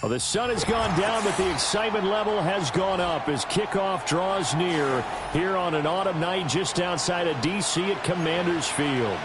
Well, the sun has gone down, but the excitement level has gone up as kickoff draws near here on an autumn night just outside of D.C. at Commanders Field.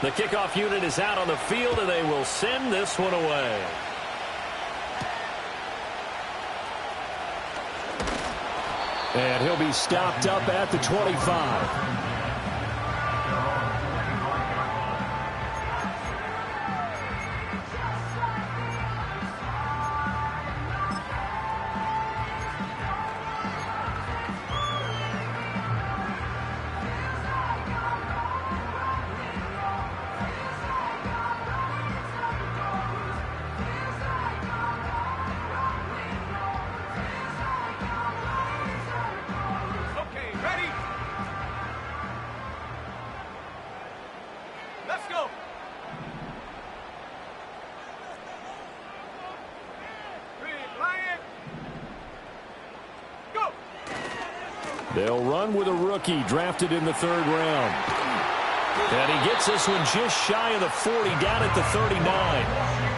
The kickoff unit is out on the field, and they will send this one away. And he'll be stopped up at the 25. They'll run with a rookie drafted in the 3rd round. And he gets this one just shy of the 40, down at the 39.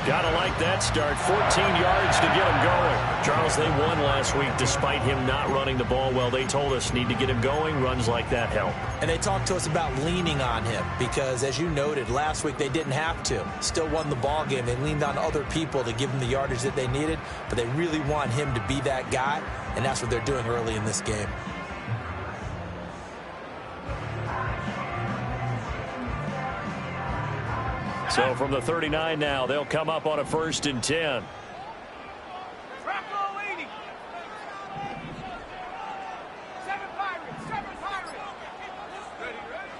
Gotta like that start. 14 yards to get him going. Charles, they won last week despite him not running the ball well. They told us need to get him going. Runs like that help. And they talked to us about leaning on him because, as you noted, last week they didn't have to. Still won the ball game. They leaned on other people to give them the yardage that they needed, but they really want him to be that guy, and that's what they're doing early in this game. So from the 39 now, they'll come up on a 1st and 10.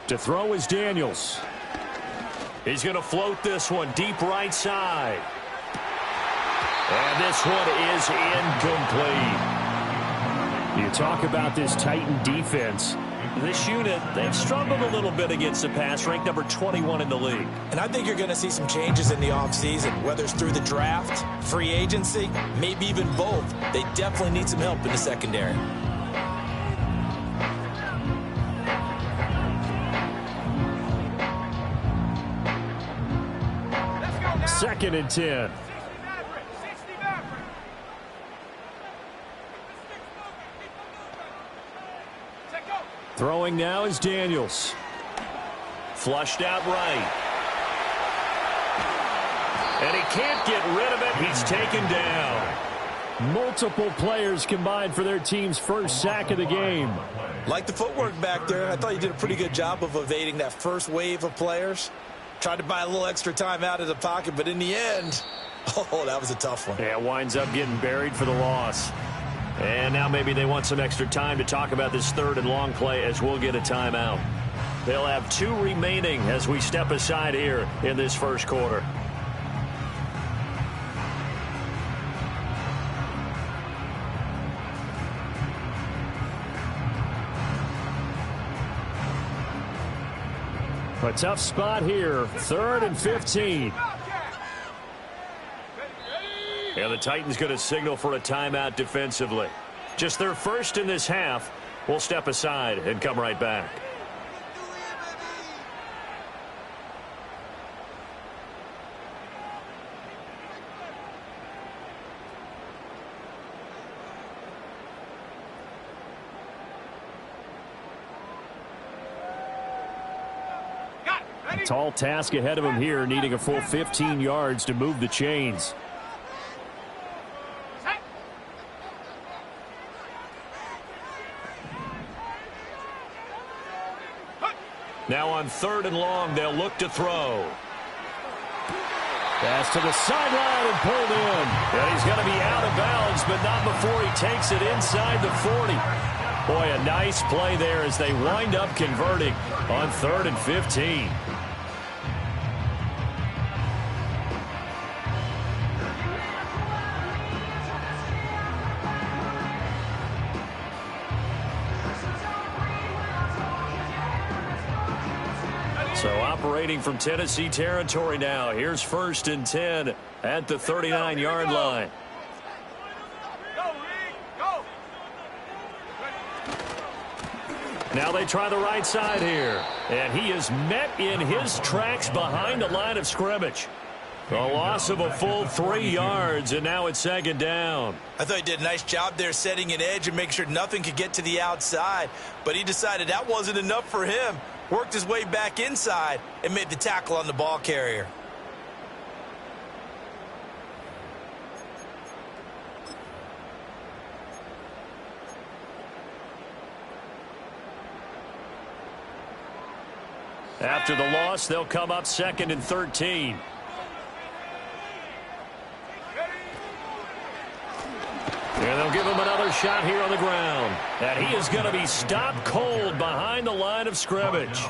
To throw is Daniels. He's going to float this one deep right side. And this one is incomplete. You talk about this Titan defense. This unit, they've struggled a little bit against the pass, ranked number 21 in the league. And I think you're going to see some changes in the offseason, whether it's through the draft, free agency, maybe even both. They definitely need some help in the secondary. Second and 10. Throwing now is Daniels. Flushed out right. And he can't get rid of it. He's taken down. Multiple players combined for their team's first sack of the game. Like the footwork back there, I thought you did a pretty good job of evading that first wave of players. Tried to buy a little extra time out of the pocket, but in the end, oh, that was a tough one. Yeah, winds up getting buried for the loss. And now maybe they want some extra time to talk about this 3rd and long play as we'll get a timeout. They'll have 2 remaining as we step aside here in this first quarter. A tough spot here. 3rd and 15. And the Titans going to signal for a timeout defensively. Just their first in this half. We'll step aside and come right back. Tall task ahead of him here, needing a full 15 yards to move the chains. Now on 3rd and long, they'll look to throw. Pass to the sideline and pulled in. And he's going to be out of bounds, but not before he takes it inside the 40. Boy, a nice play there as they wind up converting on 3rd and 15. operating from Tennessee territory now. Here's 1st and 10 at the 39-yard line. Now they try the right side here. And he is met in his tracks behind the line of scrimmage. A loss of a full 3 yards, and now it's 2nd down. I thought he did a nice job there setting an edge and making sure nothing could get to the outside. But he decided that wasn't enough for him. Worked his way back inside and made the tackle on the ball carrier. After the loss, they'll come up 2nd and 13. And they'll give him another shot here on the ground. And he is going to be stopped cold behind the line of scrimmage.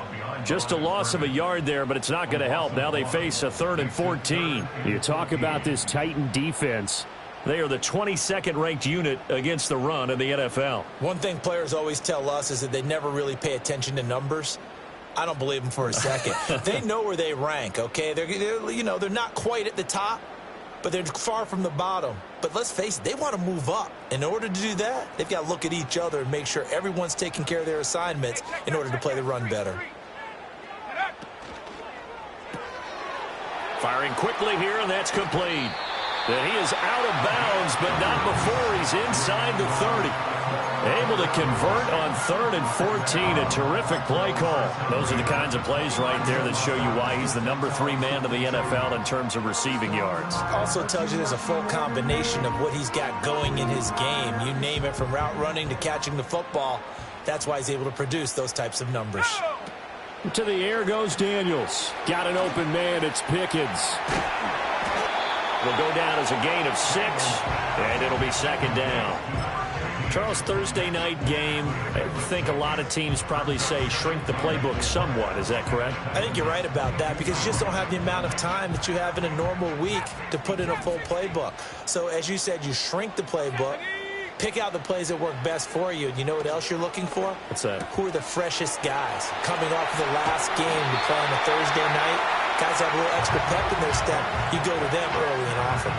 Just a loss of a yard there, but it's not going to help. Now they face a 3rd and 14. You talk about this Titan defense. They are the 22nd ranked unit against the run in the NFL. One thing players always tell us is that they never really pay attention to numbers. I don't believe them for a second. They know where they rank, okay? They're not quite at the top, but they're far from the bottom. But let's face it, they want to move up. In order to do that, they've got to look at each other and make sure everyone's taking care of their assignments in order to play the run better. Firing quickly here, and that's complete. And he is out of bounds, but not before he's inside the 30. Able to convert on 3rd and 14. A terrific play call. Those are the kinds of plays right there that show you why he's the number 3 man in the NFL in terms of receiving yards. Also tells you there's a full combination of what he's got going in his game. You name it, from route running to catching the football. That's why he's able to produce those types of numbers. To the air goes Daniels. Got an open man. It's Pickens. Will go down as a gain of 6, and it'll be 2nd down. Charles, Thursday night game, I think a lot of teams probably say shrink the playbook somewhat. Is that correct? I think you're right about that, because you just don't have the amount of time that you have in a normal week to put in a full playbook. So as you said, you shrink the playbook, pick out the plays that work best for you. And you know what else you're looking for? What's that? Who are the freshest guys coming off of the last game to play on a Thursday night? Guys have a little extra pep in their step. You go to them early and often.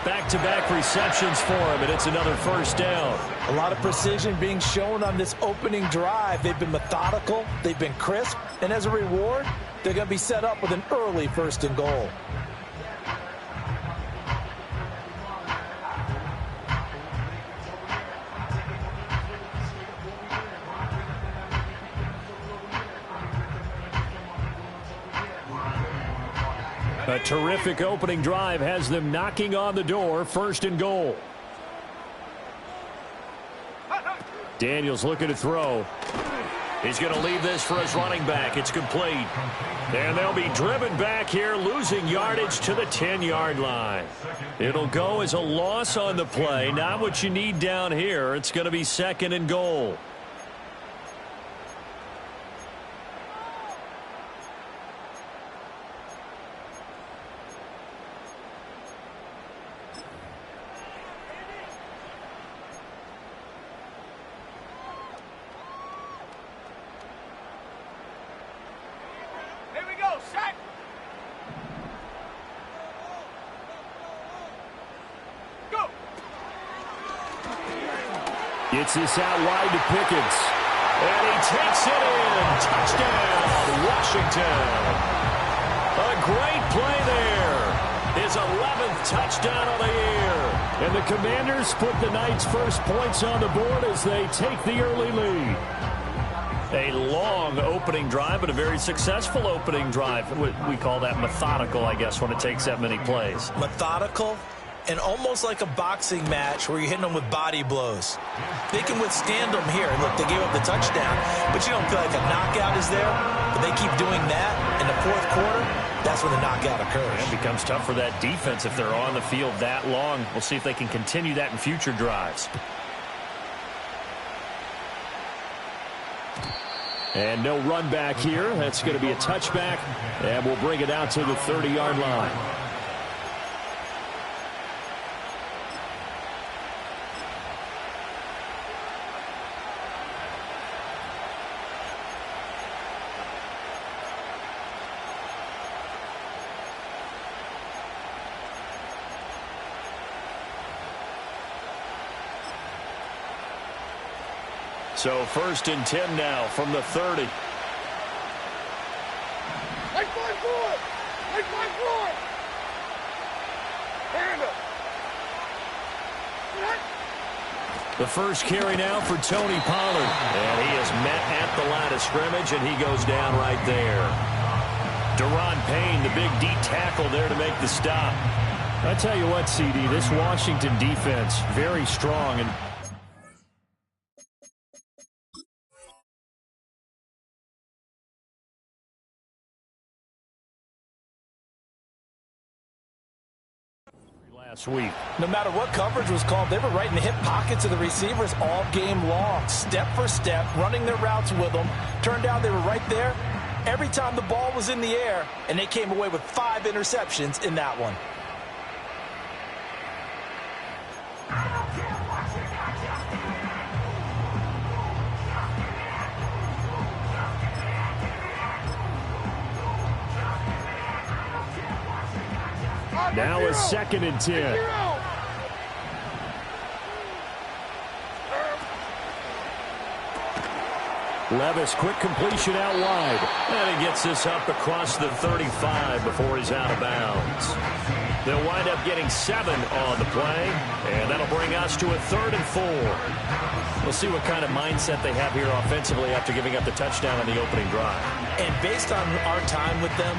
Back-to-back receptions for him, and it's another 1st down. A lot of precision being shown on this opening drive. They've been methodical, they've been crisp, and as a reward, they're going to be set up with an early 1st and goal. A terrific opening drive has them knocking on the door. 1st and goal. Daniels looking to throw. He's going to leave this for his running back. It's complete. And they'll be driven back here, losing yardage to the 10-yard line. It'll go as a loss on the play. Not what you need down here. It's going to be 2nd and goal. Gets this out wide to Pickens. And he takes it in. Touchdown, Washington. A great play there. His 11th touchdown of the year. And the Commanders put the Knights' first points on the board as they take the early lead. A long opening drive, but a very successful opening drive. We call that methodical, I guess, when it takes that many plays. Methodical, and almost like a boxing match where you're hitting them with body blows. They can withstand them here. Look, they gave up the touchdown, but you don't feel like a knockout is there. But they keep doing that in the 4th quarter. That's when the knockout occurs. It becomes tough for that defense if they're on the field that long. We'll see if they can continue that in future drives. And no run back here. That's going to be a touchback, and we'll bring it out to the 30-yard line. So 1st and 10 now from the 30. Like my boy! Like my boy! Hand up! The first carry now for Tony Pollard. And he is met at the line of scrimmage, and he goes down right there. Deron Payne, the big D tackle there to make the stop. I tell you what, CD, this Washington defense, very strong. And last week. No matter what coverage was called, they were right in the hip pockets of the receivers all game long, step for step, running their routes with them. Turned out they were right there every time the ball was in the air, and they came away with 5 interceptions in that one. Now a 2nd and 10. Levis, quick completion out wide. And he gets this up across the 35 before he's out of bounds. They'll wind up getting 7 on the play, and that'll bring us to a 3rd and 4. We'll see what kind of mindset they have here offensively after giving up the touchdown on the opening drive. And based on our time with them,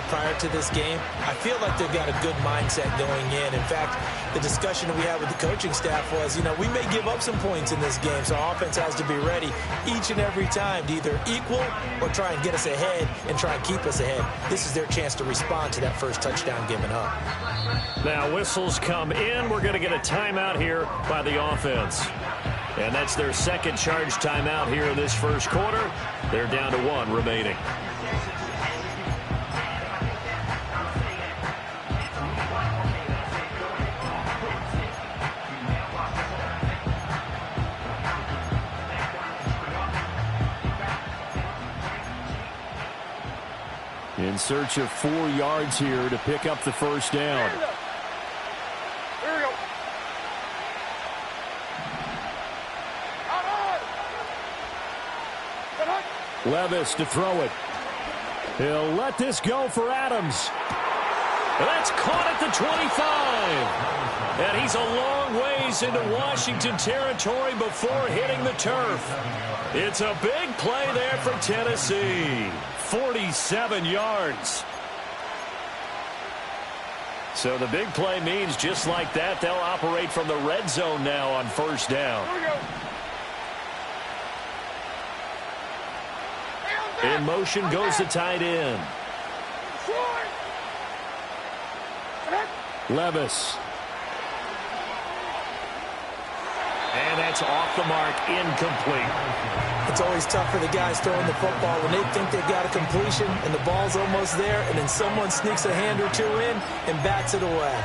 prior to this game, I feel like they've got a good mindset going in. In fact, the discussion we had with the coaching staff was, we may give up some points in this game, so our offense has to be ready each and every time to either equal or try and get us ahead and try and keep us ahead. This is their chance to respond to that first touchdown given up. Now whistles come in. We're going to get a timeout here by the offense. And that's their second charge timeout here in this first quarter. They're down to 1 remaining. In search of 4 yards here to pick up the first down. Here we go. Levis to throw it. He'll let this go for Adams. That's caught at the 25. And he's a long ways into Washington territory before hitting the turf. It's a big play there for Tennessee. 47 yards. So the big play means just like that, they'll operate from the red zone now on first down. Here we go. In motion goes the tight end. Levis. And that's off the mark, incomplete. It's always tough for the guys throwing the football when they think they've got a completion and the ball's almost there, and then someone sneaks a hand or 2 in and bats it away.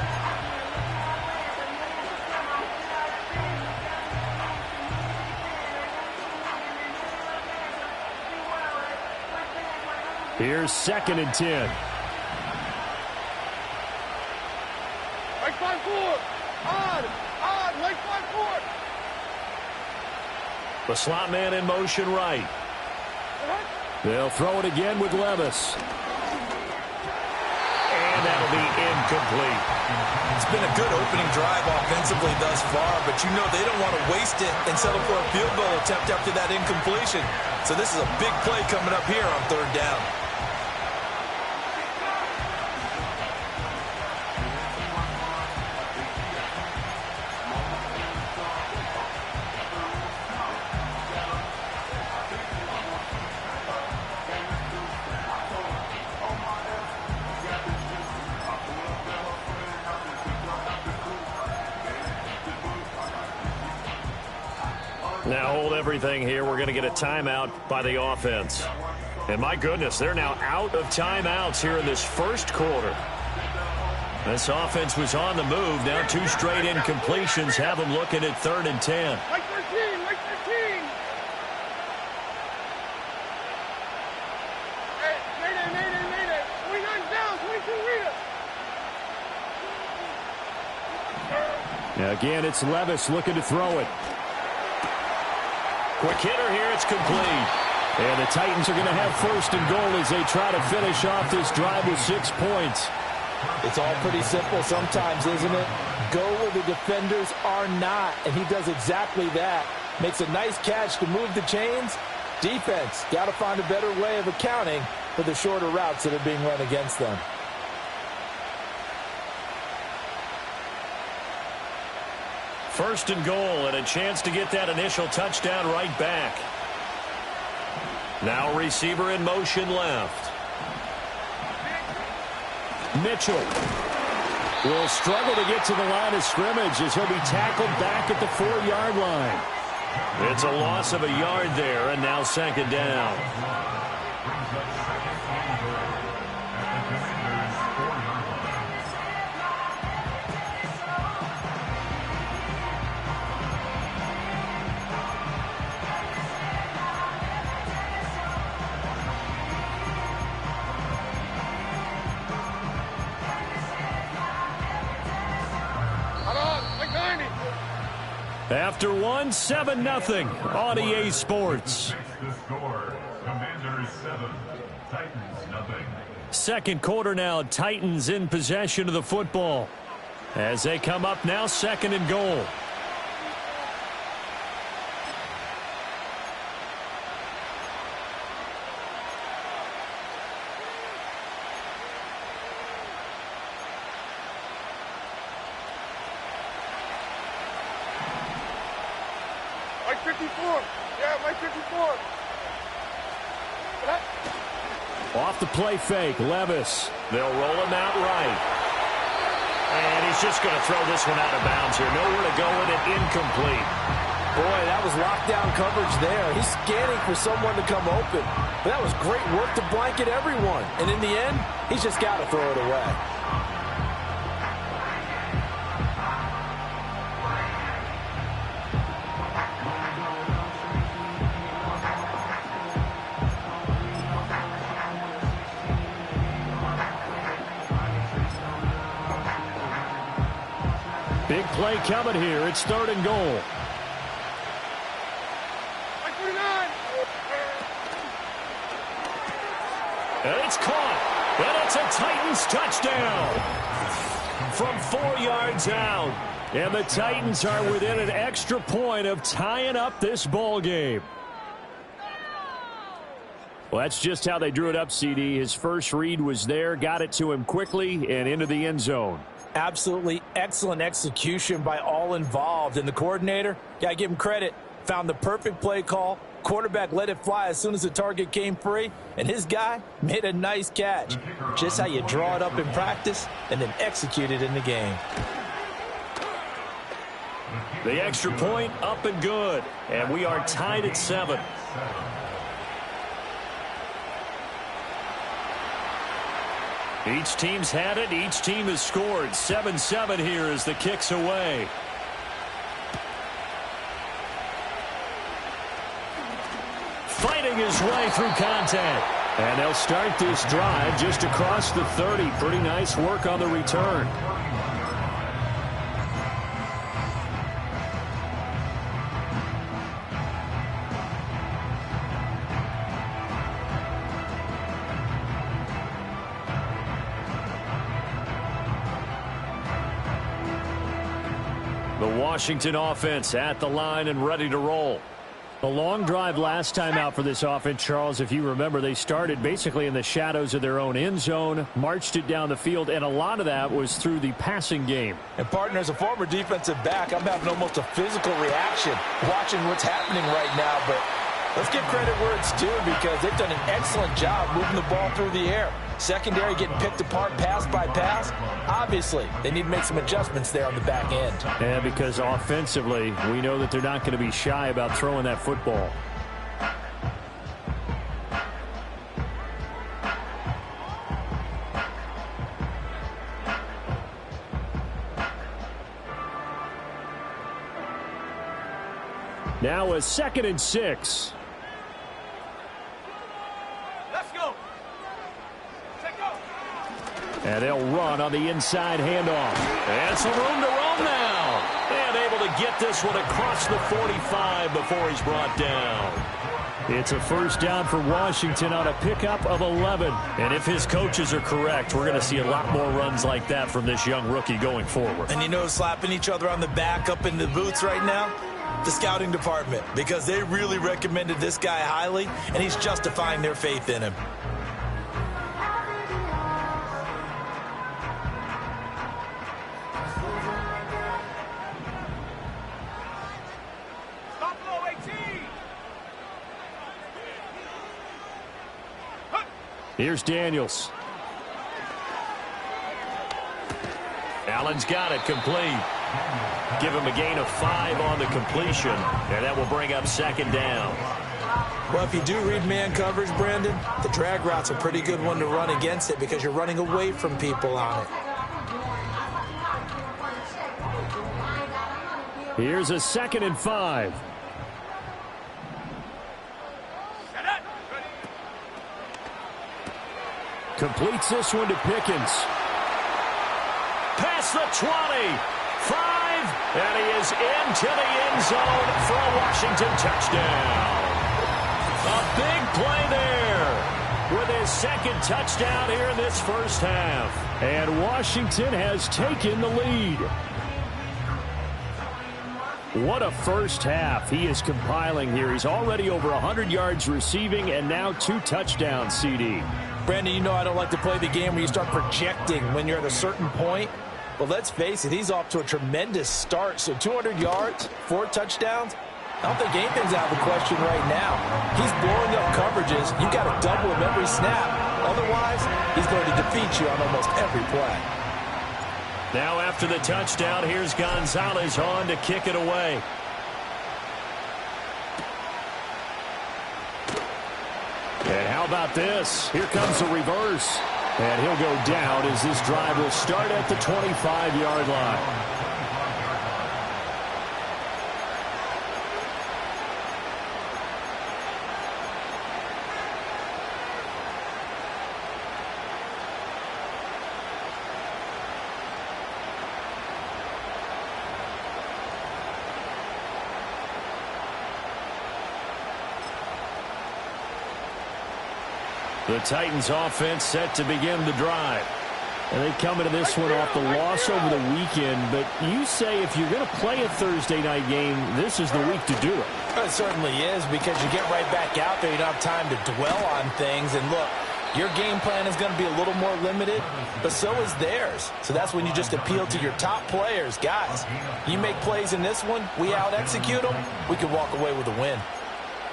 Here's 2nd and 10. Like 5-4. Odd, like 5-4. The slot man in motion right. They'll throw it again with Levis. And that'll be incomplete. It's been a good opening drive offensively thus far, but they don't want to waste it and settle for a field goal attempt after that incompletion. So this is a big play coming up here on 3rd down. Now hold everything here. We're going to get a timeout by the offense. And my goodness, they're now out of timeouts here in this first quarter. This offense was on the move. Now 2 straight incompletions have them looking at 3rd and 10. Like 13, like 13. Hey, mayday. 29 down, 22 readers. Now again, it's Levis looking to throw it. Quick hitter here. It's complete. And the Titans are going to have first and goal as they try to finish off this drive with 6 points. It's all pretty simple sometimes, isn't it? Go where the defenders are not, and he does exactly that. Makes a nice catch to move the chains. Defense, got to find a better way of accounting for the shorter routes that are being run against them. First and goal, and a chance to get that initial touchdown right back. Now receiver in motion left. Mitchell will struggle to get to the line of scrimmage as he'll be tackled back at the 4-yard line. It's a loss of a yard there, and now second down. After one, 7-0 on EA Sports. Second quarter now, Titans in possession of the football. As they come up now, second and goal. Mike 54. Yeah, Mike 54. Off the play fake, Levis. They'll roll him out right. And he's just going to throw this one out of bounds here. Nowhere to go with it, incomplete. Boy, that was lockdown coverage there. He's scanning for someone to come open. But that was great work to blanket everyone. And in the end, he's just got to throw it away. Big play coming here. It's third and goal. And it's caught. And it's a Titans touchdown from 4 yards out. And the Titans are within an extra point of tying up this ball game. Well, that's just how they drew it up, CD. His first read was there, got it to him quickly, and into the end zone. Absolutely excellent execution by all involved. And the coordinator, got to give him credit, found the perfect play call. Quarterback let it fly as soon as the target came free, and his guy made a nice catch. Just how you draw it up in practice and then execute it in the game. The extra point up and good, and we are tied at 7. Each team's had it. Each team has scored. 7-7 here as the kick's away. Fighting his way through contact. And they'll start this drive just across the 30. Pretty nice work on the return. The Washington offense at the line and ready to roll. A long drive last time out for this offense, Charles. If you remember, they started basically in the shadows of their own end zone, marched it down the field, and a lot of that was through the passing game. And, partner, as a former defensive back, I'm having almost a physical reaction watching what's happening right now. But let's give credit where it's due because they've done an excellent job moving the ball through the air. Secondary getting picked apart pass by pass. Obviously, they need to make some adjustments there on the back end. Yeah, because offensively, we know that they're not going to be shy about throwing that football. Now a 2nd and 6. And they'll run on the inside handoff. And some room to roam now. And able to get this one across the 45 before he's brought down. It's a first down for Washington on a pickup of 11. And if his coaches are correct, we're going to see a lot more runs like that from this young rookie going forward. And you know, slapping each other on the back up in the boots right now? The scouting department, because they really recommended this guy highly, and he's justifying their faith in him. Here's Daniels. Allen's got it complete. Give him a gain of 5 on the completion, and that will bring up second down. Well, if you do read man coverage, Brandon, the drag route's a pretty good one to run against it because you're running away from people on it. Here's a 2nd and 5. Completes this one to Pickens. Past the 20, 5, and he is into the end zone for a Washington touchdown. A big play there with his 2nd touchdown here in this first half. And Washington has taken the lead. What a first half he is compiling here. He's already over 100 yards receiving and now 2 touchdowns, CD. Brandon, you know I don't like to play the game where you start projecting when you're at a certain point. Well, let's face it, he's off to a tremendous start. So 200 yards, 4 touchdowns. I don't think anything's out of the question right now. He's blowing up coverages. You've got to double him every snap. Otherwise, he's going to defeat you on almost every play. Now after the touchdown, here's Gonzalez on to kick it away. And how about this? Here comes a reverse. And he'll go down as this drive will start at the 25-yard line. The Titans offense set to begin the drive. And they come into this one off the loss over the weekend. But you say if you're going to play a Thursday night game, this is the week to do it. It certainly is, because you get right back out there. You don't have time to dwell on things. And look, your game plan is going to be a little more limited, but so is theirs. So that's when you just appeal to your top players. Guys, you make plays in this one, we out-execute them, we can walk away with a win.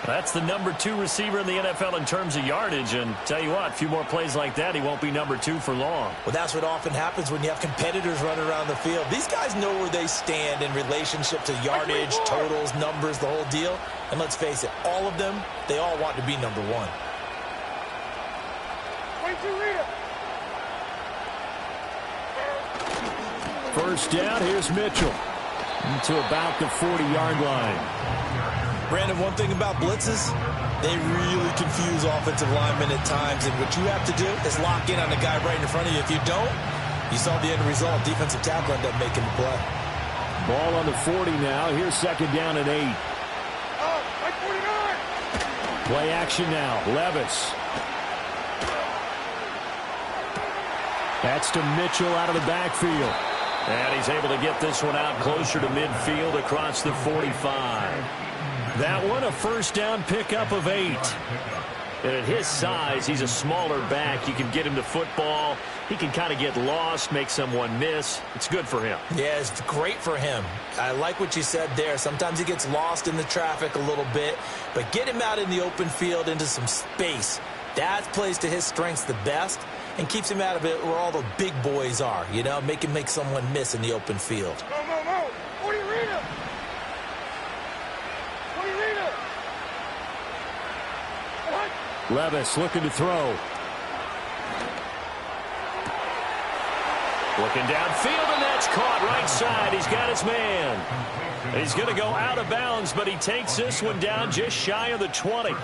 That's the number 2 receiver in the NFL in terms of yardage. And tell you what, a few more plays like that, he won't be number 2 for long. Well, that's what often happens when you have competitors running around the field. These guys know where they stand in relationship to yardage, totals, numbers, the whole deal. And let's face it, all of them, they all want to be number 1. First down, here's Mitchell. To about the 40-yard line. Brandon, one thing about blitzes, they really confuse offensive linemen at times, and what you have to do is lock in on the guy right in front of you. If you don't, you saw the end result. Defensive tackle ended up making the play. Ball on the 40 now. Here's 2nd down and 8. My 49! Play action now. Levis. That's to Mitchell out of the backfield. And he's able to get this one out closer to midfield across the 45. That one, a first down pickup of 8. And at his size, he's a smaller back. You can get him to football. He can kind of get lost, make someone miss. It's good for him. Yeah, it's great for him. I like what you said there. Sometimes he gets lost in the traffic a little bit, but get him out in the open field into some space. That plays to his strengths the best and keeps him out of it where all the big boys are, you know, make someone miss in the open field. No. 40 Rita. 40 Rita. Levis looking to throw. Looking downfield, and that's caught right side. He's got his man. He's going to go out of bounds, but he takes this one down just shy of the 20.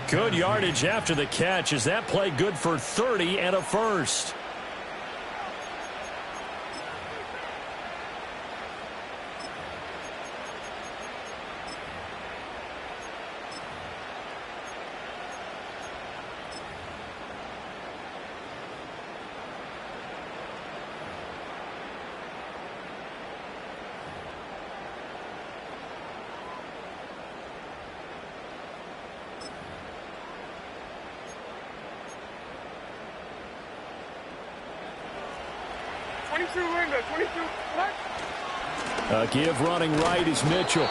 Good yardage after the catch. Is that play good for 30 and a first? 22 Linda, 22 what? A give running right is Mitchell.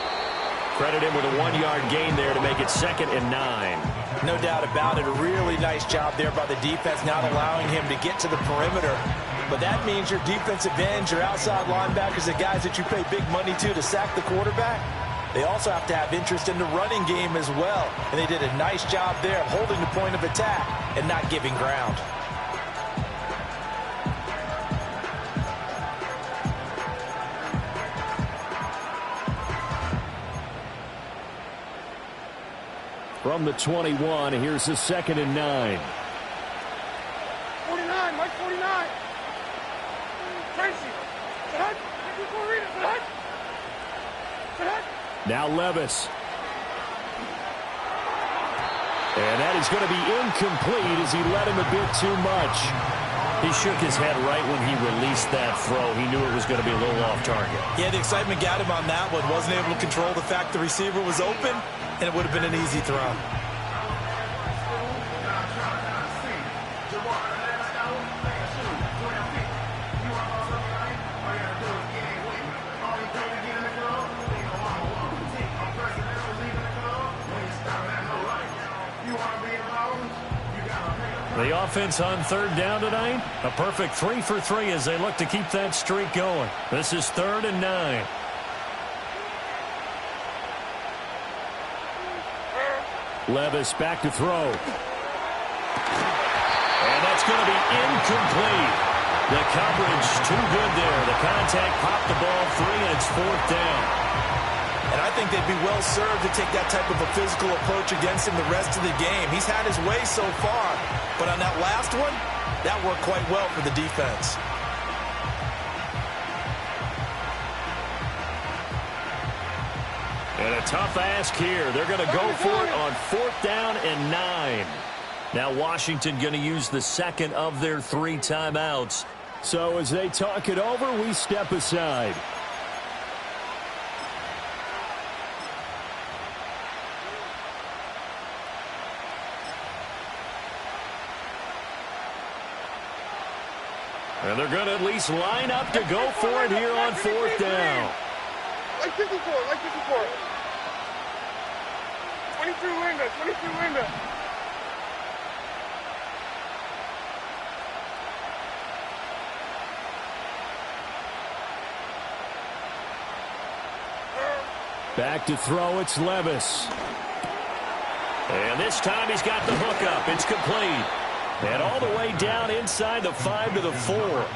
Credit him with a 1-yard gain there to make it 2nd and 9. No doubt about it. A really nice job there by the defense, not allowing him to get to the perimeter. But that means your defensive ends, your outside linebackers, the guys that you pay big money to sack the quarterback, they also have to have interest in the running game as well. And they did a nice job there of holding the point of attack and not giving ground. From the 21, here's the 2nd and 9. 49, Mike 49. Tracy. Sit Now Levis. And that is going to be incomplete as he let him a bit too much. He shook his head right when he released that throw. He knew it was going to be a little off target. Yeah, the excitement got him on that one. Wasn't able to control the fact the receiver was open, and it would have been an easy throw. The offense on 3rd down tonight, a perfect 3 for 3 as they look to keep that streak going. This is 3rd and 9. Levis back to throw. And that's going to be incomplete. The coverage too good there. The contact popped the ball free, and it's 4th down. And I think they'd be well served to take that type of a physical approach against him the rest of the game. He's had his way so far, but on that last one, that worked quite well for the defense. And a tough ask here. They're going to go for it on 4th down and 9. Now Washington going to use the 2nd of their 3 timeouts. So as they talk it over, we step aside. And they're going to at least line up to go for it here on 4th down. Like 54, like 54. 22 Linda, 22 Linda. Back to throw, it's Levis. And this time he's got the hook up. It's complete. And all the way down inside the 5 to the 4.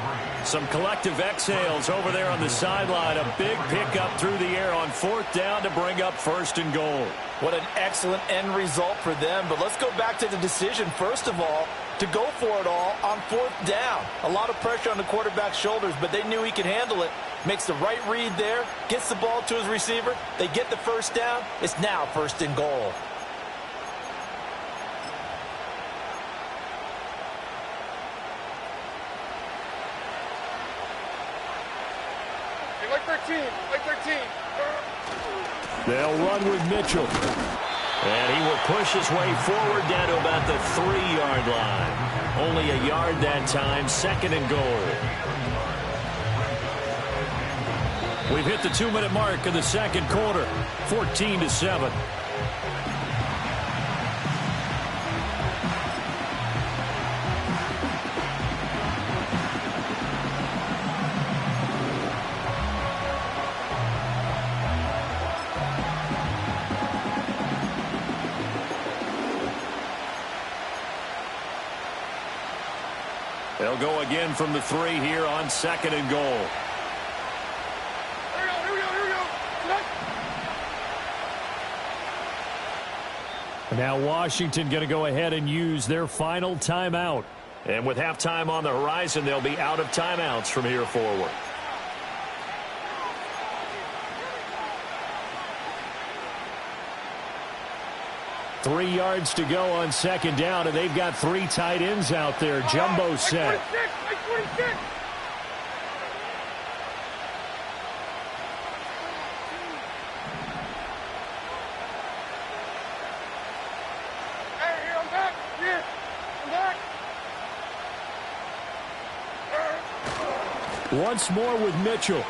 Some collective exhales over there on the sideline. A big pickup through the air on 4th down to bring up 1st and goal. What an excellent end result for them. But let's go back to the decision, first of all, to go for it all on 4th down. A lot of pressure on the quarterback's shoulders, but they knew he could handle it. Makes the right read there, gets the ball to his receiver. They get the 1st down. It's now 1st and goal. Like 13, like 13. They'll run with Mitchell. And he will push his way forward down to about the 3-yard line. Only a yard that time, 2nd and goal. We've hit the 2-minute mark of the 2nd quarter, 14-7. They'll go again from the 3 here on 2nd and goal. Now Washington going to go ahead and use their final timeout. And with halftime on the horizon, they'll be out of timeouts from here forward. Three yards to go on 2nd down, and they've got 3 tight ends out there. Jumbo set. Like 26. Hey, here, I'm back. Here, I'm back. Once more with Mitchell.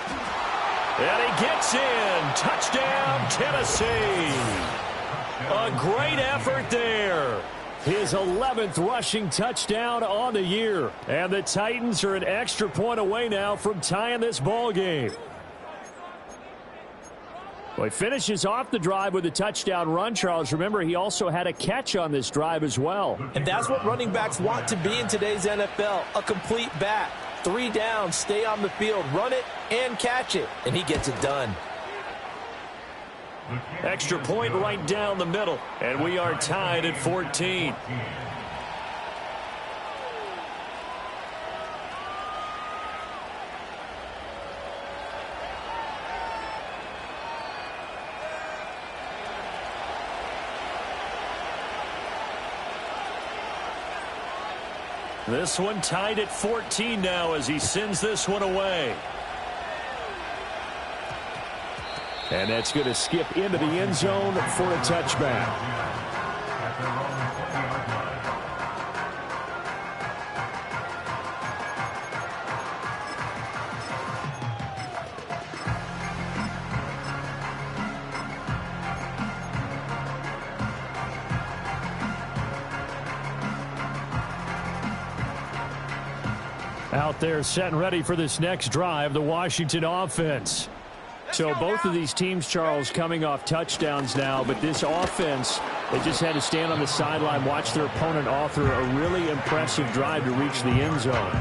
And he gets in. Touchdown, Tennessee. A great effort there. His 11th rushing touchdown on the year. And the Titans are an extra point away now from tying this ball game. Well, he finishes off the drive with a touchdown run, Charles. Remember, he also had a catch on this drive as well. And that's what running backs want to be in today's NFL, a complete back. 3 downs, stay on the field, run it, and catch it. And he gets it done. Extra point right down the middle. And we are tied at 14. This one tied at 14 now as he sends this one away. And that's going to skip into the end zone for a touchback. Out there set and ready for this next drive, the Washington offense. So both of these teams, Charles, coming off touchdowns now, but this offense, they just had to stand on the sideline, watch their opponent author a really impressive drive to reach the end zone.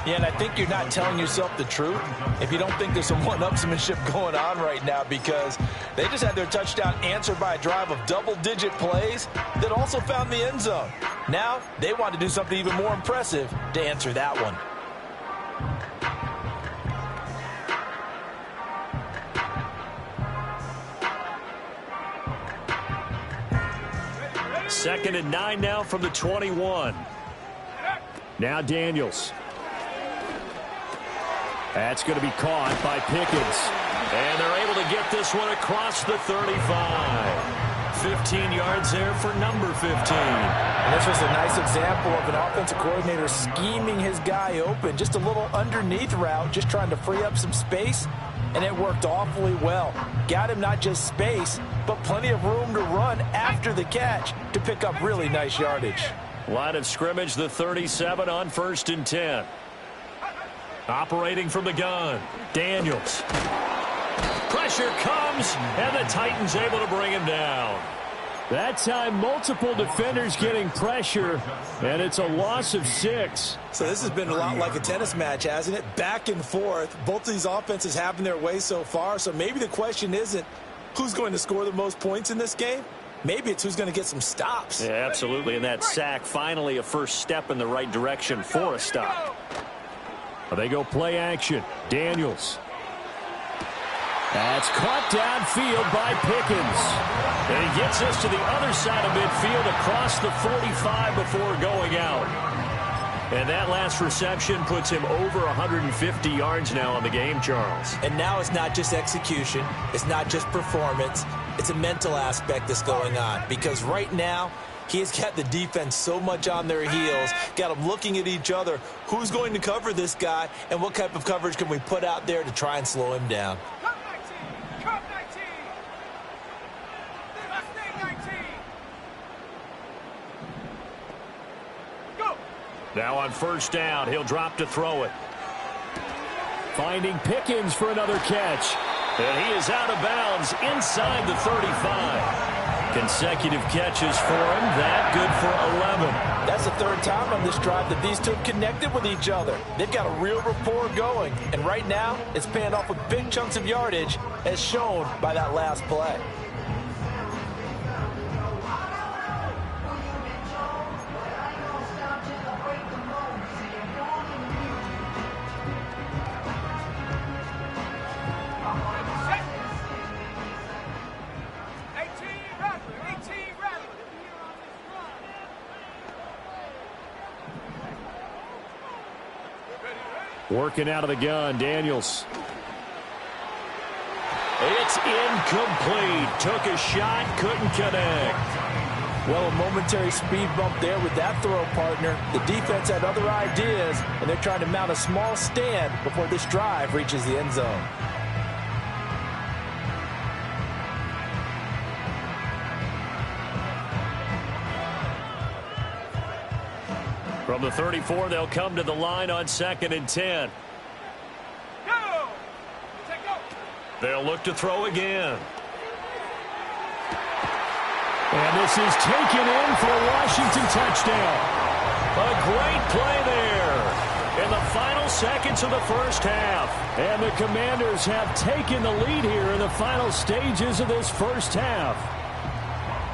Yeah, and I think you're not telling yourself the truth if you don't think there's some one-upsmanship going on right now, because they just had their touchdown answered by a drive of double-digit plays that also found the end zone. Now they want to do something even more impressive to answer that one. Second and 9 now from the 21. Now Daniels. That's going to be caught by Pickens. And they're able to get this one across the 35. 15 yards there for number 15. And this was a nice example of an offensive coordinator scheming his guy open. Just a little underneath route, just trying to free up some space. And it worked awfully well. Got him not just space, but plenty of room to run after the catch to pick up really nice yardage. Line of scrimmage, the 37 on 1st and 10. Operating from the gun, Daniels. Pressure comes, and the Titans able to bring him down. That time, multiple defenders getting pressure, and it's a loss of 6. So this has been a lot like a tennis match, hasn't it? Back and forth. Both of these offenses having their way so far, so maybe the question isn't who's going to score the most points in this game. Maybe it's who's going to get some stops. Yeah, absolutely, and that sack finally a first step in the right direction for a stop. They go play action. Daniels. That's caught downfield by Pickens. And he gets us to the other side of midfield across the 45 before going out. And that last reception puts him over 150 yards now on the game, Charles. And now it's not just execution. It's not just performance. It's a mental aspect that's going on. Because right now, he has got the defense so much on their heels, got them looking at each other. Who's going to cover this guy, and what type of coverage can we put out there to try and slow him down? Now on 1st down, he'll drop to throw it. Finding Pickens for another catch. And he is out of bounds inside the 35. Consecutive catches for him. That good for 11. That's the 3rd time on this drive that these two have connected with each other. They've got a real rapport going. And right now, it's paying off with big chunks of yardage, as shown by that last play. Working out of the gun, Daniels. It's incomplete. Took a shot, couldn't connect. Well, a momentary speed bump there with that throw, partner. The defense had other ideas, and they're trying to mount a small stand before this drive reaches the end zone. From the 34, they'll come to the line on 2nd and 10. Go! They'll look to throw again. And this is taken in for a Washington touchdown. A great play there in the final seconds of the first half. And the Commanders have taken the lead here in the final stages of this first half.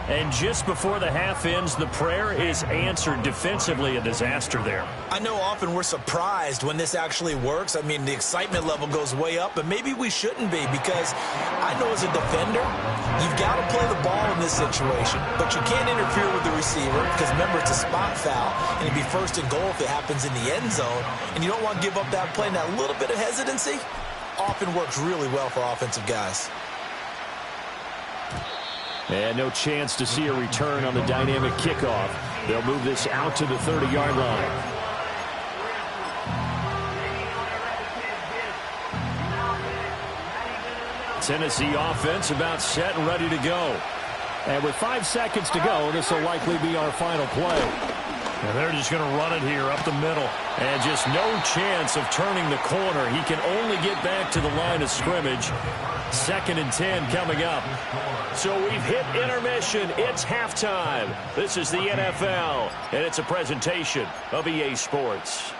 And just before the half ends, the prayer is answered. Defensively, a disaster there. I know often we're surprised when this actually works. I mean, the excitement level goes way up, but maybe we shouldn't be, because I know as a defender, you've got to play the ball in this situation, but you can't interfere with the receiver because, remember, it's a spot foul, and it'd be 1st and goal if it happens in the end zone, and you don't want to give up that play. And that little bit of hesitancy often works really well for offensive guys. And no chance to see a return on the dynamic kickoff. They'll move this out to the 30-yard line. Tennessee offense about set and ready to go. And with 5 seconds to go, this will likely be our final play. And they're just going to run it here up the middle. And just no chance of turning the corner. He can only get back to the line of scrimmage. 2nd and 10 coming up. So we've hit intermission. It's halftime. This is the NFL, and it's a presentation of EA Sports.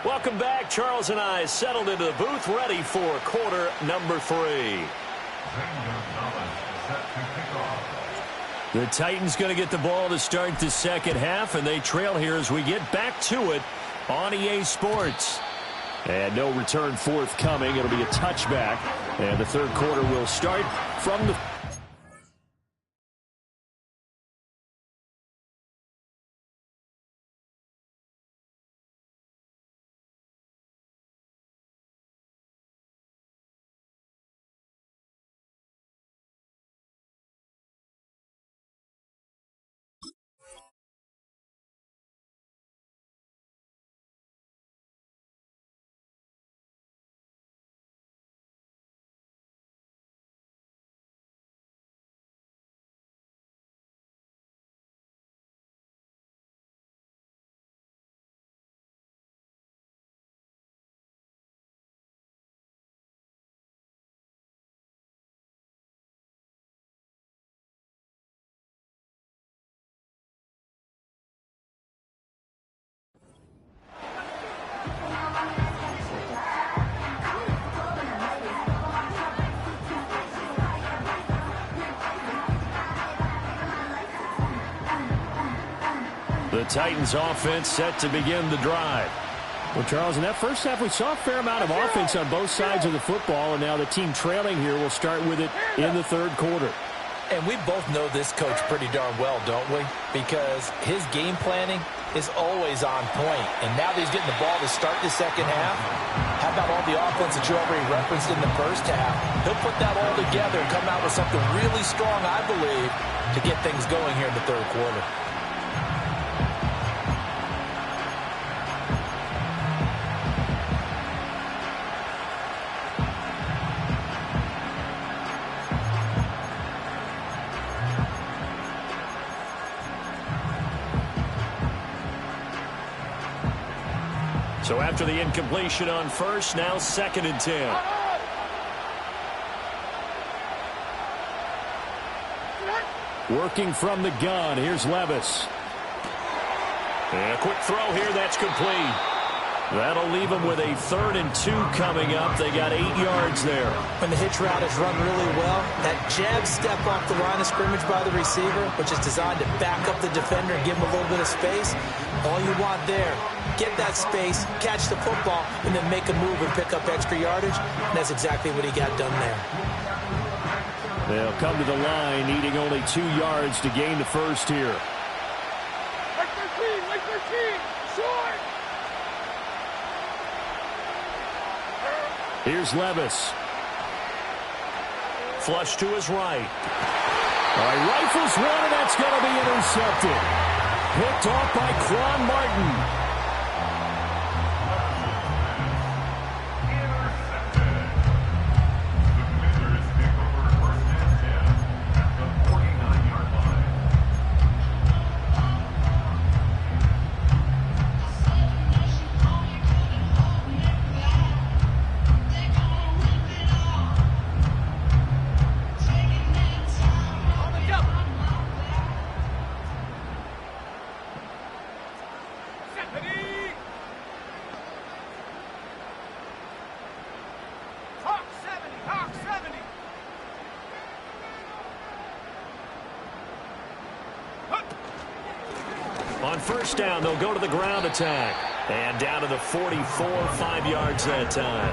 Welcome back. Charles and I settled into the booth, ready for quarter number 3. The Titans going to get the ball to start the second half, and they trail here as we get back to it on EA Sports. And no return forthcoming. It'll be a touchback. And the third quarter will start from the... The Titans offense set to begin the drive. Well, Charles, in that first half, we saw a fair amount of offense on both sides of the football, and now the team trailing here will start with it in the third quarter. And we both know this coach pretty darn well, don't we? Because his game planning is always on point. And now that he's getting the ball to start the second half, how about all the offense that you already referenced in the first half? He'll put that all together and come out with something really strong, I believe, to get things going here in the third quarter. So after the incompletion on first, now 2nd and 10. Working from the gun, here's Levis. And a quick throw here, that's complete. That'll leave them with a 3rd and 2 coming up. They got 8 yards there. When the hitch route is run really well, that jab step off the line of scrimmage by the receiver, which is designed to back up the defender and give him a little bit of space, all you want there, get that space, catch the football, and then make a move and pick up extra yardage. And that's exactly what he got done there. They'll come to the line, needing only 2 yards to gain the first here. Like 13, short! Here's Levis. flush to his right. All right, rifles one, and that's going to be intercepted. Picked off by Quan Martin. On first down, they'll go to the ground attack. And down to the 44, 5 yards that time.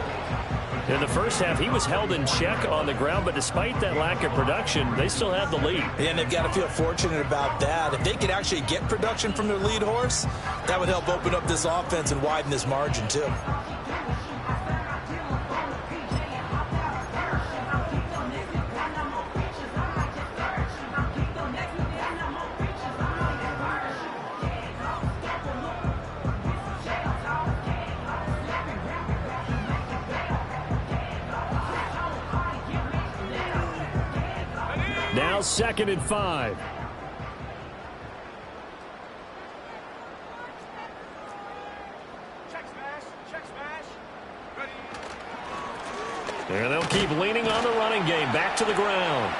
In the first half, he was held in check on the ground, but despite that lack of production, they still have the lead. And they've got to feel fortunate about that. If they could actually get production from their lead horse, that would help open up this offense and widen this margin, too. Now 2nd and 5. Check smash. Check smash. Ready. And they'll keep leaning on the running game. Back to the ground.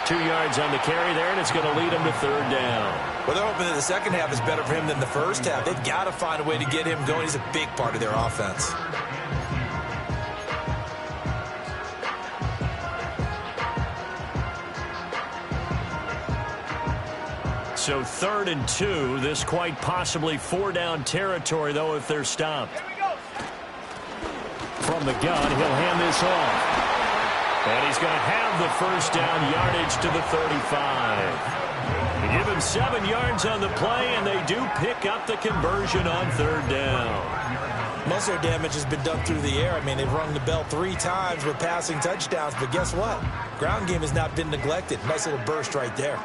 2 yards on the carry there, and it's going to lead him to 3rd down. Well, they're hoping that the second half is better for him than the first half. They've got to find a way to get him going. He's a big part of their offense. So 3rd and 2. This quite possibly 4-down territory, though, if they're stopped. Here we go. From the gun, he'll hand this off. And he's going to have the first down yardage to the 35. They give him 7 yards on the play, and they do pick up the conversion on 3rd down. Most of their damage has been done through the air. I mean, they've rung the bell 3 times with passing touchdowns, but guess what? Ground game has not been neglected. Nice little burst right there.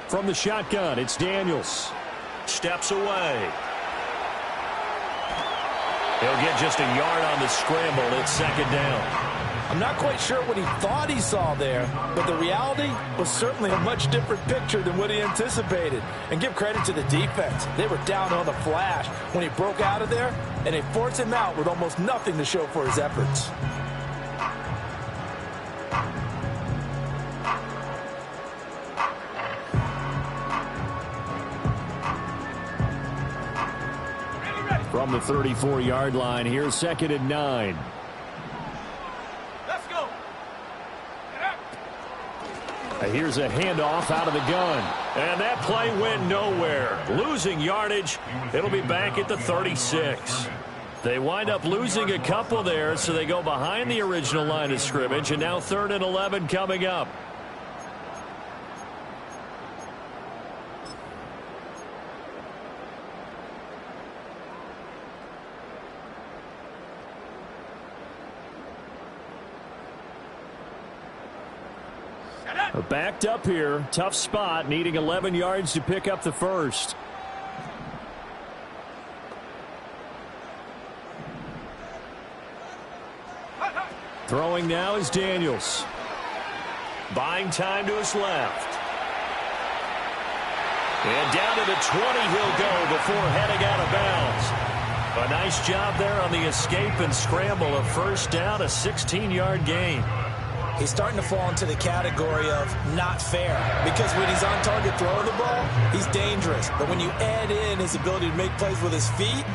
From the shotgun, it's Daniels. Steps away. He'll get just a yard on the scramble. It's 2nd down. I'm not quite sure what he thought he saw there, but the reality was certainly a much different picture than what he anticipated. And give credit to the defense. They were down on the flash when he broke out of there, and they forced him out with almost nothing to show for his efforts. From the 34-yard line, here's 2nd and 9. Let's go. Here's a handoff out of the gun. And that play went nowhere. Losing yardage. It'll be back at the 36. They wind up losing a couple there, so they go behind the original line of scrimmage, and now 3rd and 11 coming up. Backed up here. Tough spot. Needing 11 yards to pick up the first. Throwing now is Daniels. Buying time to his left. And down to the 20 he'll go before heading out of bounds. A nice job there on the escape and scramble. A first down, a 16-yard gain. He's starting to fall into the category of not fair, because when he's on target throwing the ball, he's dangerous. But when you add in his ability to make plays with his feet,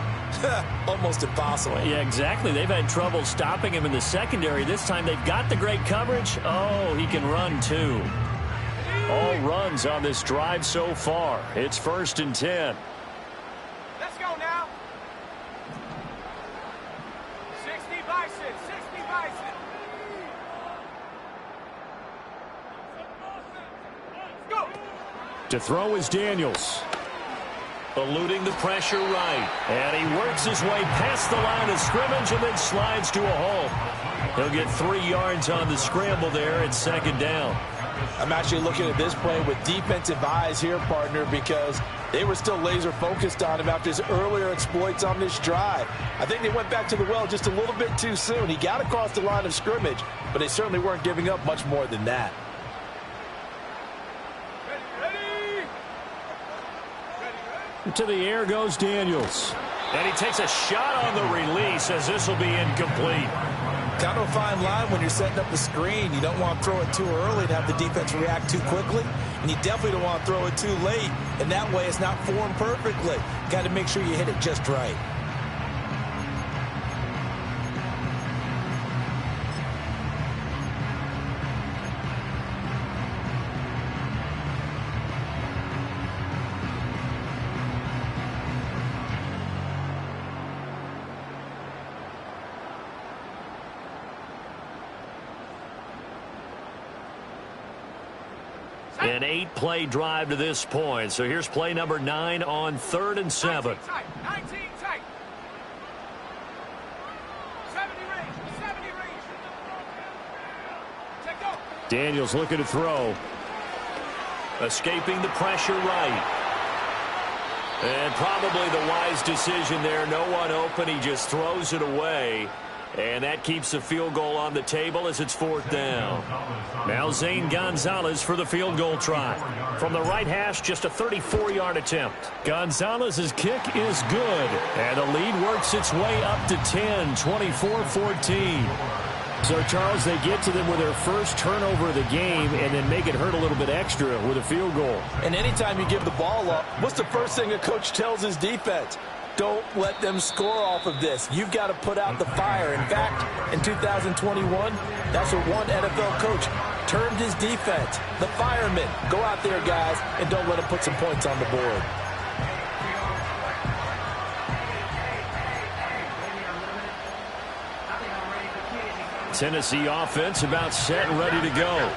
almost impossible. Yeah, exactly. They've had trouble stopping him in the secondary. This time they've got the great coverage. Oh, he can run too. All runs on this drive so far. It's 1st and 10. Let's go now. To throw is Daniels. Eluding the pressure right. And he works his way past the line of scrimmage and then slides to a halt. He'll get 3 yards on the scramble there at second down. I'm actually looking at this play with defensive eyes here, partner, because they were still laser focused on him after his earlier exploits on this drive. I think they went back to the well just a little bit too soon. He got across the line of scrimmage, but they certainly weren't giving up much more than that. To the air goes Daniels. And he takes a shot on the release as this will be incomplete. Kind of a fine line when you're setting up the screen. You don't want to throw it too early to have the defense react too quickly. And you definitely don't want to throw it too late. And that way it's not formed perfectly. Got to make sure you hit it just right. An 8-play drive to this point. So here's play number 9 on 3rd and 7. 19 tight. 70 range. Check go. Daniels looking to throw. Escaping the pressure right. And probably the wise decision there. No one open. He just throws it away. And that keeps the field goal on the table as it's 4th down. Now Zane Gonzalez for the field goal try. From the right hash, just a 34-yard attempt. Gonzalez's kick is good. And the lead works its way up to 10, 24-14. So, Charles, they get to them with their first turnover of the game and then make it hurt a little bit extra with a field goal. And anytime you give the ball up, what's the first thing a coach tells his defense? Don't let them score off of this. You've got to put out the fire. In fact, in 2021, that's what one NFL coach termed his defense. The firemen. Go out there, guys, and don't let them put some points on the board. Tennessee offense about set and ready to go.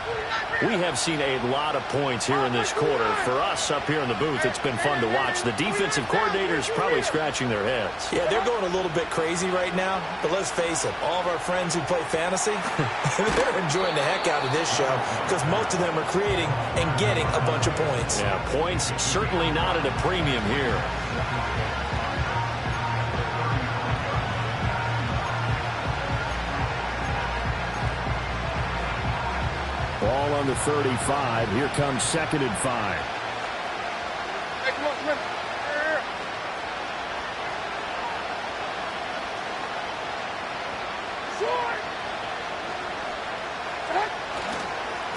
We have seen a lot of points here in this quarter. For us up here in the booth, it's been fun to watch. The defensive coordinators probably scratching their heads. Yeah, they're going a little bit crazy right now. But let's face it, all of our friends who play fantasy, they're enjoying the heck out of this show because most of them are creating and getting a bunch of points. Yeah, points certainly not at a premium here. Ball on the 35. Here comes 2nd and 5.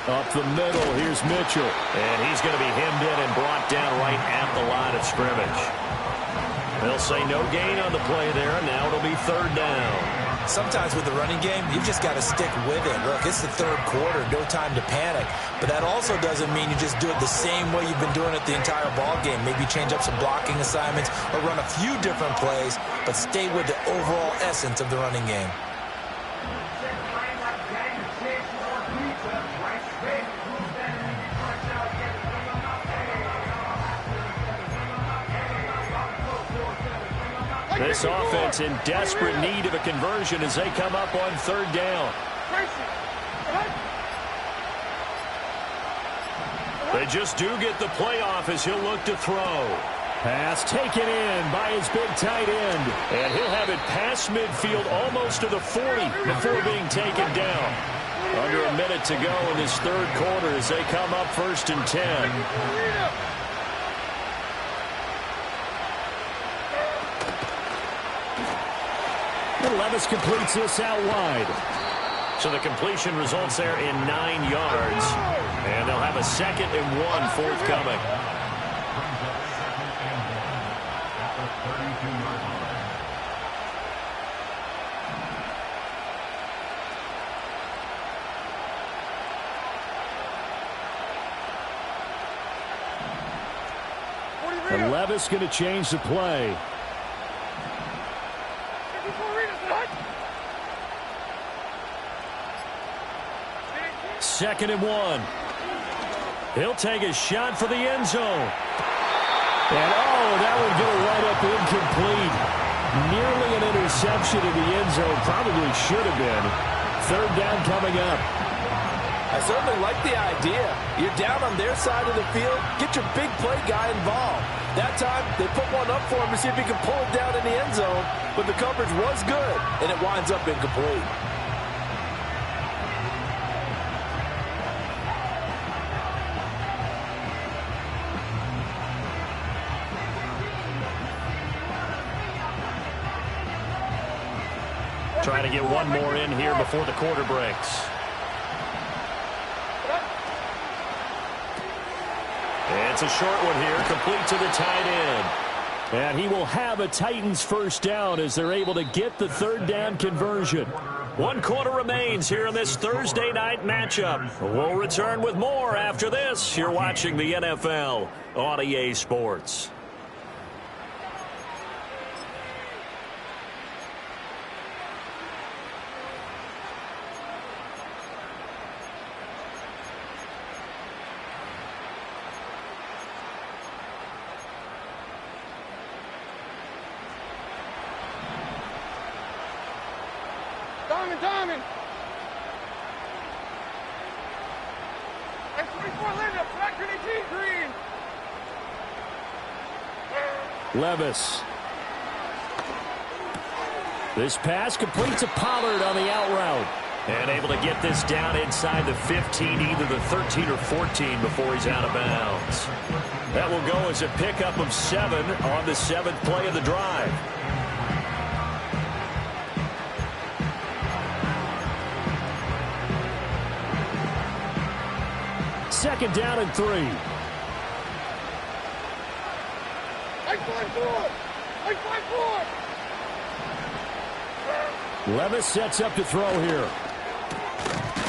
Up the middle, here's Mitchell. And he's going to be hemmed in and brought down right at the line of scrimmage. They'll say no gain on the play there, and now it'll be 3rd down. Sometimes with the running game, you've just got to stick with it. Look, it's the 3rd quarter, no time to panic. But that also doesn't mean you just do it the same way you've been doing it the entire ball game. Maybe change up some blocking assignments or run a few different plays, but stay with the overall essence of the running game. This offense in desperate need of a conversion as they come up on 3rd down. They just do get the playoff as he'll look to throw. Pass taken in by his big tight end. And he'll have it past midfield almost to the 40 before being taken down. Under a minute to go in this 3rd quarter as they come up 1st and 10. Levis completes this out wide. So the completion results there in 9 yards. And they'll have a 2nd and 1 forthcoming. And Levis going to change the play. 2nd and 1. He'll take a shot for the end zone. And, that would go right up incomplete. Nearly an interception in the end zone. Probably should have been. 3rd down coming up. I certainly like the idea. You're down on their side of the field. Get your big play guy involved. That time, they put one up for him to see if he can pull it down in the end zone. But the coverage was good, and it winds up incomplete. Trying to get one more in here before the quarter breaks. It's a short one here, complete to the tight end. And he will have a Titans first down as they're able to get the 3rd down conversion. 1 quarter remains here in this Thursday night matchup. We'll return with more after this. You're watching the NFL on EA Sports. Diamond. X24 Linda, track 22 green. Levis. This pass completes a Pollard on the out route. And able to get this down inside the 15, either the 13 or 14 before he's out of bounds. That will go as a pickup of 7 on the 7th play of the drive. Second down and 3. Levis sets up to throw here.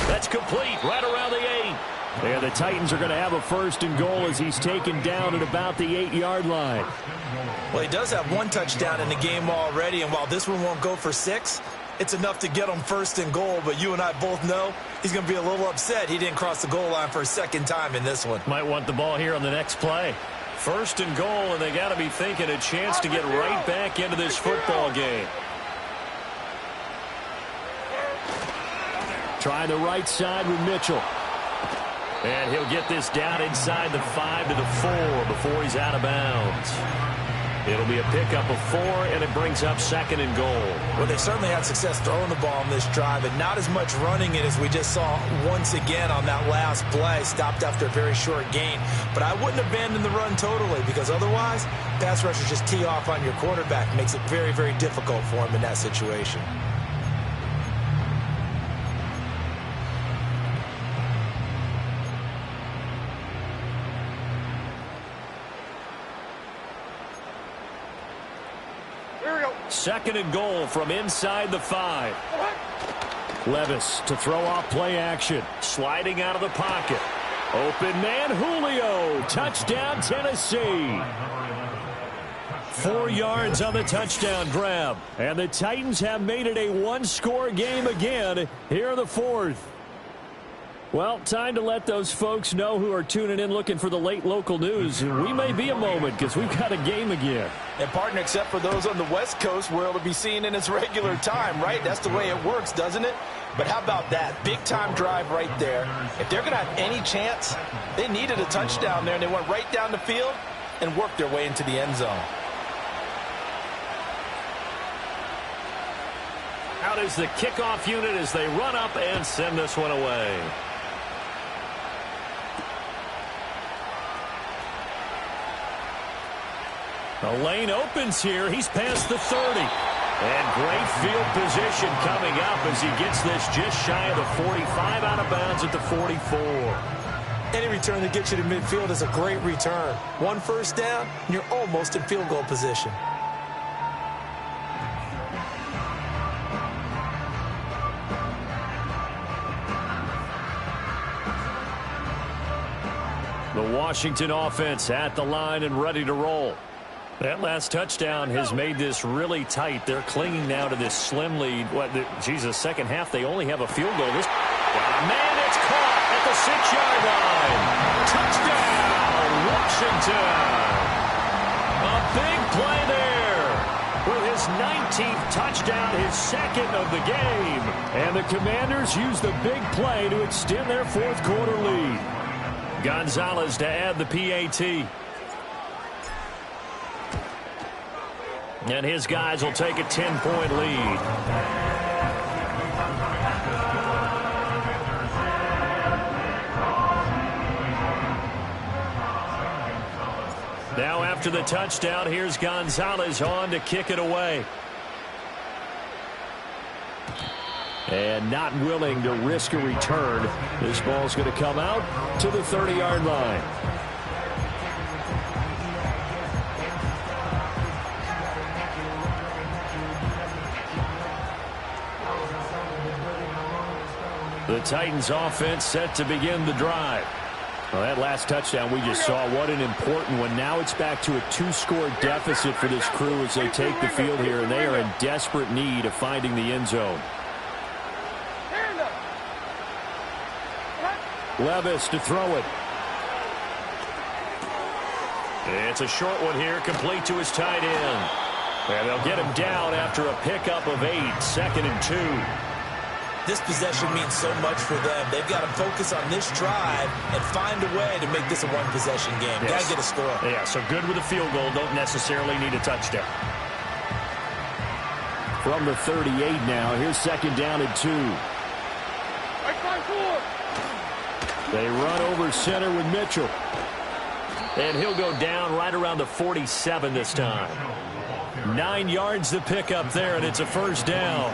That's complete right around the 8. And the Titans are going to have a 1st and goal as he's taken down at about the 8-yard line. Well, he does have 1 touchdown in the game already, and while this one won't go for 6, it's enough to get him 1st and goal. But you and I both know he's going to be a little upset he didn't cross the goal line for a 2nd time in this one. Might want the ball here on the next play. 1st and goal, and they got to be thinking a chance to get right back into this football game. Try the right side with Mitchell. And he'll get this down inside the 5 to the 4 before he's out of bounds. It'll be a pickup of 4, and it brings up 2nd and goal. Well, they certainly had success throwing the ball on this drive, and not as much running it as we just saw once again on that last play. Stopped after a very short gain. But I wouldn't abandon the run totally, because otherwise, pass rushers just tee off on your quarterback. Makes it very, very difficult for him in that situation. Second and goal from inside the 5. Levis to throw off play action. Sliding out of the pocket. Open man Julio. Touchdown Tennessee. 4 yards on the touchdown grab. And the Titans have made it a 1-score game again here in the 4th. Well, time to let those folks know who are tuning in looking for the late local news. We may be a moment because we've got a game again. And, partner, except for those on the West Coast, where it'll be seen in its regular time, right? That's the way it works, doesn't it? But how about that? Big-time drive right there. If they're going to have any chance, they needed a touchdown there, and they went right down the field and worked their way into the end zone. Out is the kickoff unit as they run up and send this one away. The lane opens here. He's past the 30. And great field position coming up as he gets this just shy of the 45, out of bounds at the 44. Any return that gets you to midfield is a great return. 1 first down, and you're almost in field goal position. The Washington offense at the line and ready to roll. That last touchdown has made this really tight. They're clinging now to this slim lead. Second half, they only have a field goal. Man, it's caught at the 6-yard line. Touchdown, Washington. A big play there. With his 19th touchdown, his second of the game. And the Commanders use the big play to extend their fourth quarter lead. Gonzalez to add the PAT. And his guys will take a 10-point lead. Now after the touchdown, here's Gonzalez on to kick it away. And not willing to risk a return. This ball's going to come out to the 30-yard line. The Titans offense set to begin the drive. Well, that last touchdown we just saw, what an important one. Now it's back to a 2-score deficit for this crew as they take the field here, and they are in desperate need of finding the end zone. Levis to throw it. It's a short one here, complete to his tight end. And they'll get him down after a pickup of 8, 2nd and 2. This possession means so much for them. They've got to focus on this drive and find a way to make this a one-possession game. Yes. Got to get a score. Yeah, so good with a field goal. Don't necessarily need a touchdown. From the 38 now, here's 2nd down and 2. They run over center with Mitchell. And he'll go down right around the 47 this time. 9 yards to pick up there, and it's a first down.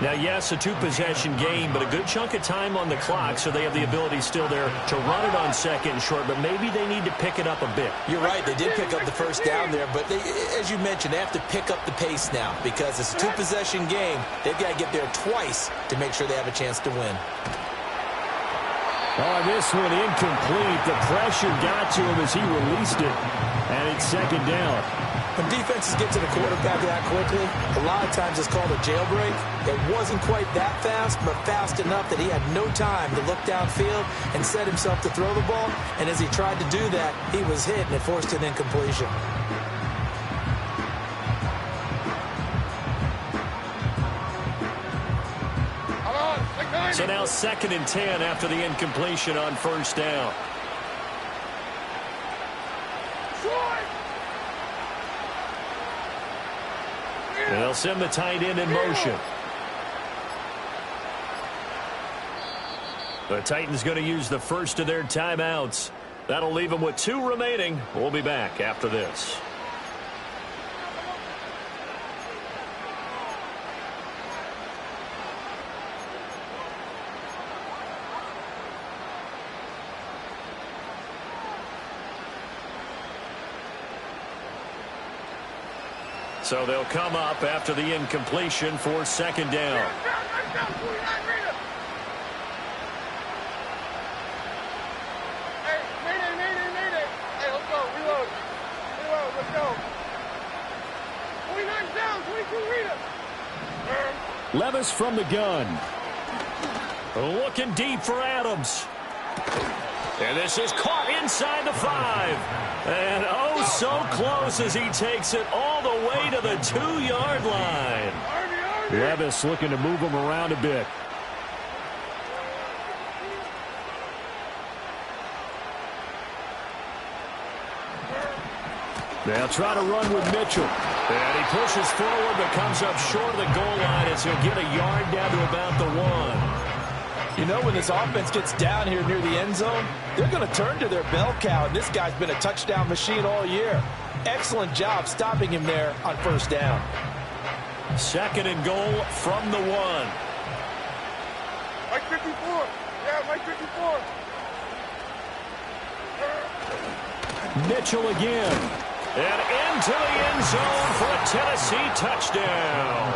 Now, yes, a 2-possession game, but a good chunk of time on the clock, so they have the ability still there to run it on 2nd and short, but maybe they need to pick it up a bit. You're right. They did pick up the first down there, but they, as you mentioned, they have to pick up the pace now because it's a 2-possession game. They've got to get there twice to make sure they have a chance to win. Oh, this one incomplete. The pressure got to him as he released it, and it's 2nd down. When defenses get to the quarterback that quickly, a lot of times it's called a jailbreak. It wasn't quite that fast, but fast enough that he had no time to look downfield and set himself to throw the ball. And as he tried to do that, he was hit, and it forced an incompletion. So now 2nd and 10 after the incompletion on first down. And they'll send the tight end in motion. The Titans going to use the first of their timeouts. That'll leave them with 2 remaining. We'll be back after this. So they'll come up after the incompletion for 2nd down. Hey, let's go. Reload. Let's go. 29 down. 22 reader. Levis from the gun. Looking deep for Adams. And this is caught inside the 5. And oh, so close as he takes it all the way to the 2-yard line. Levis looking to move him around a bit. They'll try to run with Mitchell. And he pushes forward but comes up short of the goal line as he'll get a yard down to about the 1. You know, when this offense gets down here near the end zone, they're going to turn to their bell cow, and this guy's been a touchdown machine all year. Excellent job stopping him there on first down. 2nd and goal from the 1. Mike 54. Yeah, Mike 54. Mitchell again. And into the end zone for a Tennessee touchdown.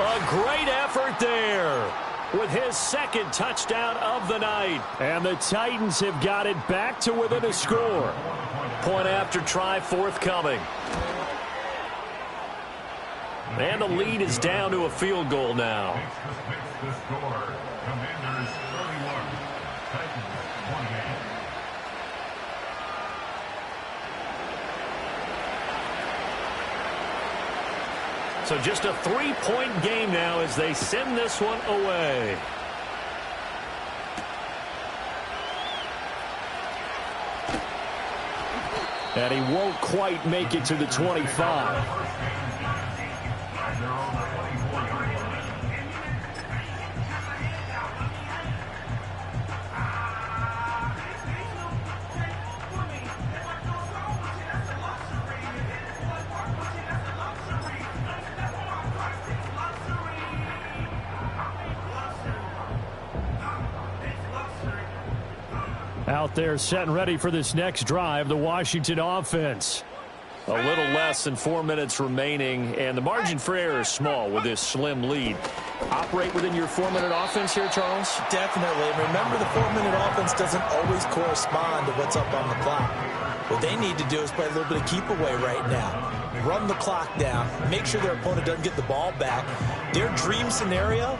A great effort there with his 2nd touchdown of the night. And the Titans have got it back to within a score. Point after try forthcoming. And the lead is down to a field goal now. The score, Commanders 31, Titans 28. So just a 3-point game now as they send this one away. And he won't quite make it to the 25. Out there set and ready for this next drive, the Washington offense. A little less than 4 minutes remaining, and the margin for error is small with this slim lead. Operate within your 4-minute offense here, Charles? Definitely. Remember, the 4-minute offense doesn't always correspond to what's up on the clock. What they need to do is play a little bit of keep away right now. Run the clock down. Make sure their opponent doesn't get the ball back. Their dream scenario,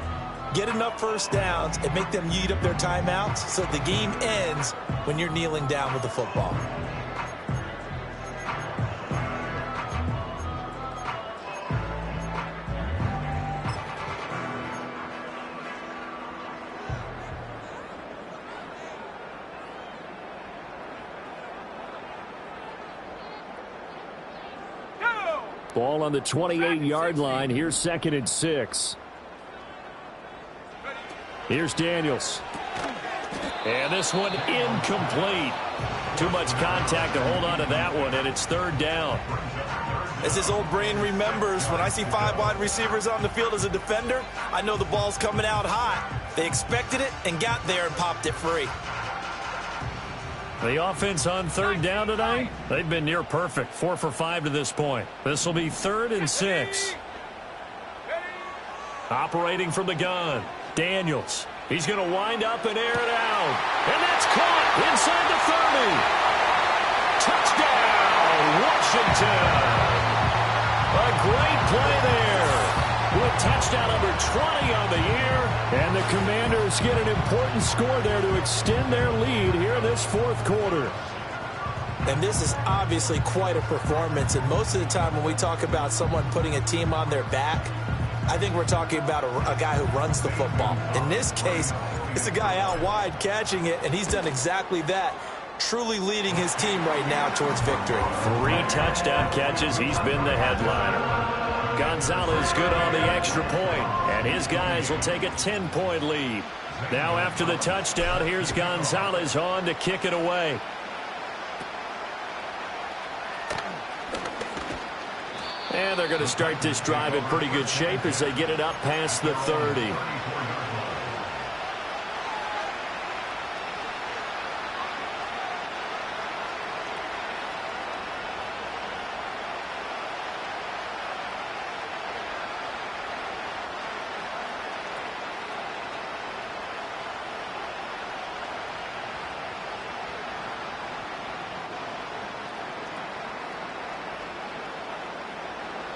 get enough first downs and make them eat up their timeouts so the game ends when you're kneeling down with the football. Ball on the 28-yard line. Here's 2nd and 6. Here's Daniels. And this one incomplete. Too much contact to hold on to that one, and it's 3rd down. As his old brain remembers, when I see 5 wide receivers on the field as a defender, I know the ball's coming out hot. They expected it and got there and popped it free. The offense on 3rd down tonight, they've been near perfect. 4 for 5 to this point. This will be 3rd and 6. Operating from the gun, Daniels. He's going to wind up and air it out. And that's caught inside the 30. Touchdown, Washington. A great play there. With touchdown number 20 on the year. And the Commanders get an important score there to extend their lead here in this 4th quarter. And this is obviously quite a performance. And most of the time when we talk about someone putting a team on their back, I think we're talking about a guy who runs the football. In this case, it's a guy out wide catching it, and he's done exactly that, truly leading his team right now towards victory. 3 touchdown catches. He's been the headliner. Gonzalez good on the extra point, and his guys will take a 10-point lead. Now after the touchdown, here's Gonzalez on to kick it away. And they're going to start this drive in pretty good shape as they get it up past the 30.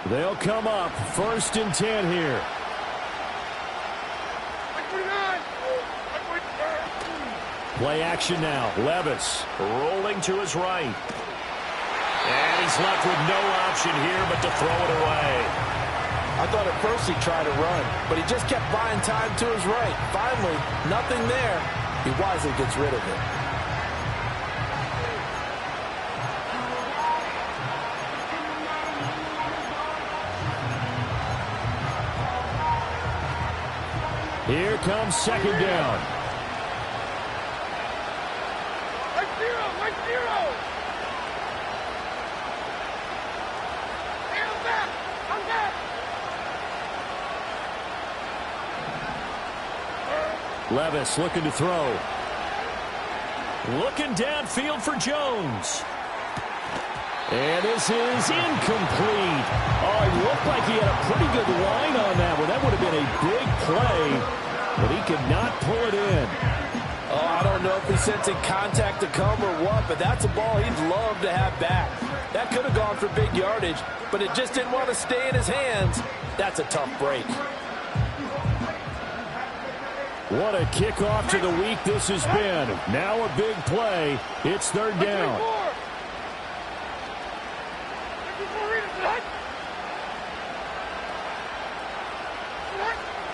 They'll come up 1st and 10 here. Play action now. Levis rolling to his right. And he's left with no option here but to throw it away. I thought at first he tried to run, but he just kept buying time to his right. Finally, nothing there. He wisely gets rid of it. Here comes 2nd down. Levis looking to throw. Looking downfield for Jones. And this is incomplete. Oh, it looked like he had a pretty good line on that one. That would have been a big play, but he could not pull it in. Oh, I don't know if he sensing contact to come or what, but that's a ball he'd love to have back. That could have gone for big yardage, but it just didn't want to stay in his hands. That's a tough break. What a kickoff to the week this has been. Now a big play. It's third down.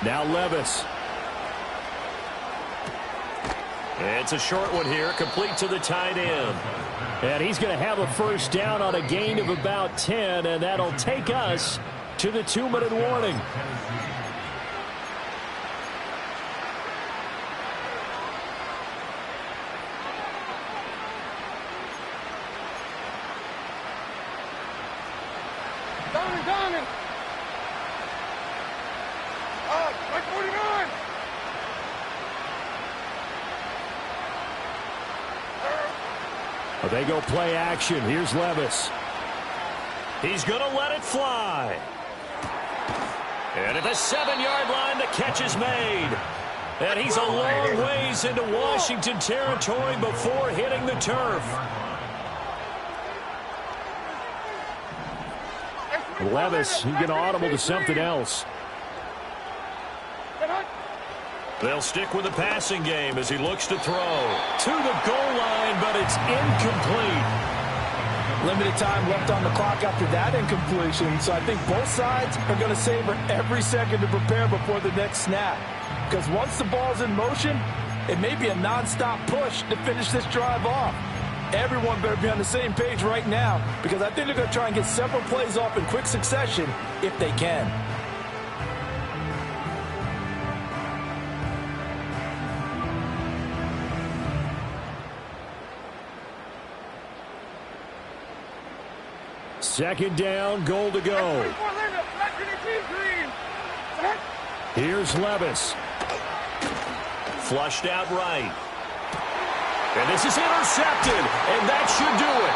Now Levis. It's a short one here, complete to the tight end. And he's going to have a first down on a gain of about 10, and that'll take us to the 2-minute warning. Down. 49. They go play action. Here's Levis. He's going to let it fly. And at the 7-yard line, the catch is made. And he's a long ways into Washington territory before hitting the turf. Levis, he can audible to something else. They'll stick with the passing game as he looks to throw. To the goal line, but it's incomplete. Limited time left on the clock after that incompletion, so I think both sides are going to savor every second to prepare before the next snap. Because once the ball's in motion, it may be a nonstop push to finish this drive off. Everyone better be on the same page right now, because I think they're going to try and get several plays off in quick succession if they can. Second down, goal to go. Here's Levis. Flushed out right. And this is intercepted, and that should do it.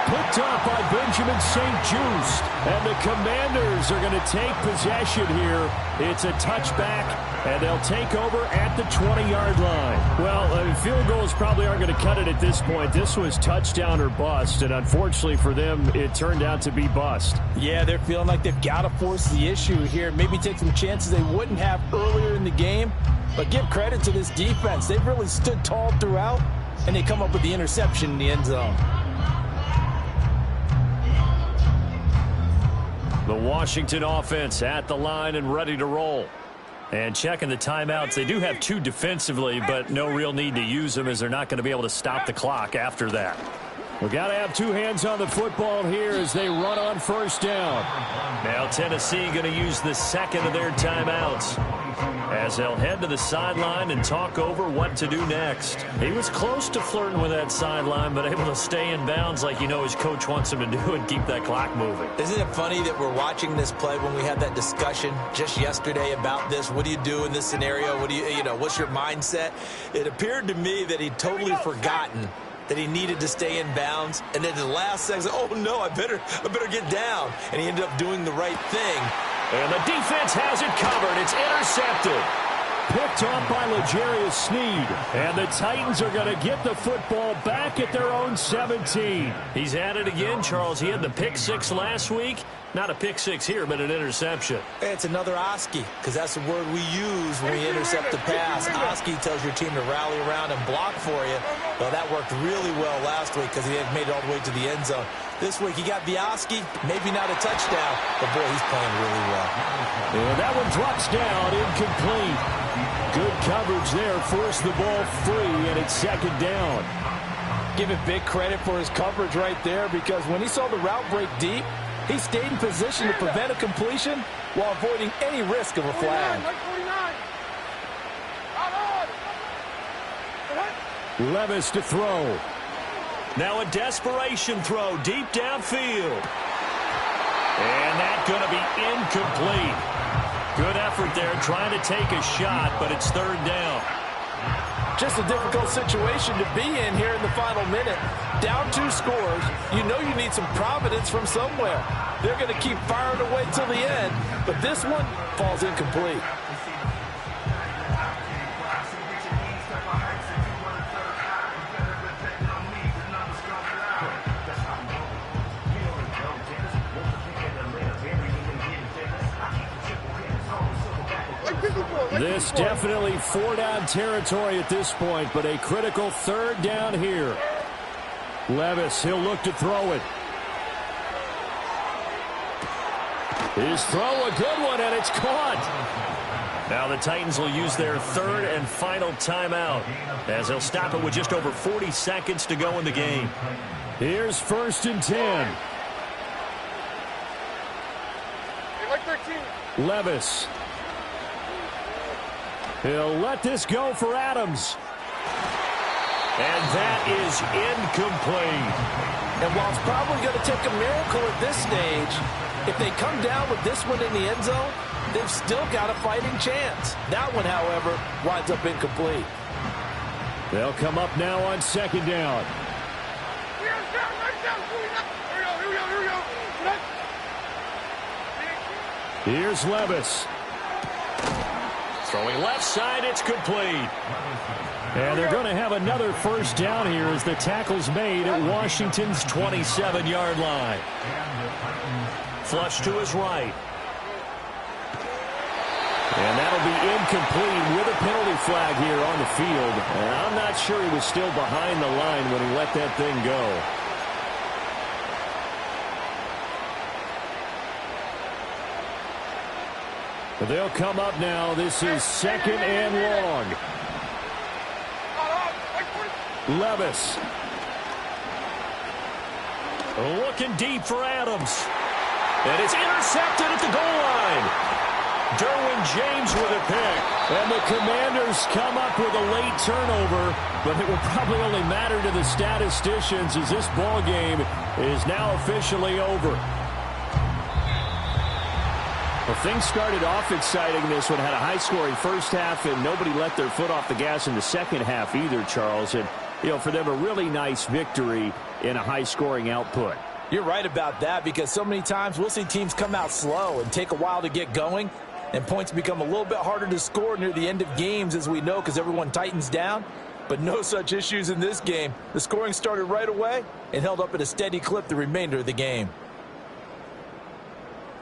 Picked up by Benjamin St-Juste. And the Commanders are going to take possession here. It's a touchback, and they'll take over at the 20-yard line. Well, field goals probably aren't going to cut it at this point. This was touchdown or bust, and unfortunately for them, it turned out to be bust. Yeah, they're feeling like they've got to force the issue here. Maybe take some chances they wouldn't have earlier in the game. But give credit to this defense. They've really stood tall throughout, and they come up with the interception in the end zone. The Washington offense at the line and ready to roll. And checking the timeouts, they do have 2 defensively, but no real need to use them as they're not going to be able to stop the clock after that. We've got to have 2 hands on the football here as they run on first down. Now Tennessee going to use the second of their timeouts as they'll head to the sideline and talk over what to do next. He was close to flirting with that sideline, but able to stay in bounds like you know his coach wants him to do and keep that clock moving. Isn't it funny that we're watching this play when we had that discussion just yesterday about this? What do you do in this scenario? What do you know, what's your mindset? It appeared to me that he'd totally forgotten that he needed to stay in bounds, and then the last second, oh no, I better get down. And he ended up doing the right thing. And the defense has it covered. It's intercepted. Picked off by L'Jarius Sneed. And the Titans are going to get the football back at their own 17. He's at it again, Charles. He had the pick 6 last week. Not a pick 6 here, but an interception. It's another Oski, because that's the word we use when we intercept the pass. Oski tells your team to rally around and block for you. Well, that worked really well last week because he had made it all the way to the end zone. This week he got the Oski, maybe not a touchdown, but boy, he's playing really well. And that one drops down, incomplete. Good coverage there, forced the ball free, and it's second down. Give him big credit for his coverage right there, because when he saw the route break deep, he stayed in position to prevent a completion while avoiding any risk of a flag. Levis to throw. Now a desperation throw deep downfield. And that's going to be incomplete. Good effort there trying to take a shot, but it's third down. Just a difficult situation to be in here in the final minute. Down 2 scores, you know you need some providence from somewhere. They're going to keep firing away till the end, but this one falls incomplete. This definitely 4-down territory at this point, but a critical 3rd down here. Levis, he'll look to throw it. His throw, a good one, and it's caught. Now the Titans will use their 3rd and final timeout, as they'll stop it with just over 40 seconds to go in the game. Here's 1st and 10. Like 13. Levis. He'll let this go for Adams. And that is incomplete. And while it's probably going to take a miracle at this stage, if they come down with this one in the end zone, they've still got a fighting chance. That one, however, winds up incomplete. They'll come up now on 2nd down. Here's Levis. Throwing left side, it's complete. And they're going to have another 1st down here as the tackle's made at Washington's 27-yard line. Flush to his right. And that'll be incomplete with a penalty flag here on the field. And I'm not sure he was still behind the line when he let that thing go. But they'll come up now. This is 2nd and long. Levis. Looking deep for Adams. And it's intercepted at the goal line. Derwin James with a pick. And the Commanders come up with a late turnover, but it will probably only matter to the statisticians as this ball game is now officially over. Well, things started off exciting. This one had a high-scoring first half, and nobody let their foot off the gas in the second half either, Charles. And, you know, for them, a really nice victory in a high-scoring output. You're right about that, because so many times we'll see teams come out slow and take a while to get going, and points become a little bit harder to score near the end of games, as we know, because everyone tightens down. But no such issues in this game. The scoring started right away and held up at a steady clip the remainder of the game.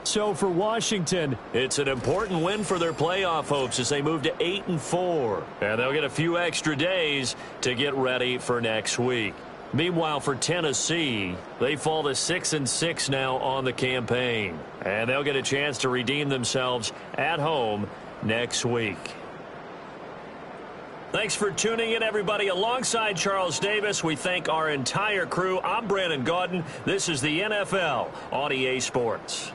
So for Washington, it's an important win for their playoff hopes as they move to 8-4. And they'll get a few extra days to get ready for next week. Meanwhile, for Tennessee, they fall to 6-6 now on the campaign. And they'll get a chance to redeem themselves at home next week. Thanks for tuning in, everybody. Alongside Charles Davis, we thank our entire crew. I'm Brandon Gaudin. This is the NFL on EA Sports.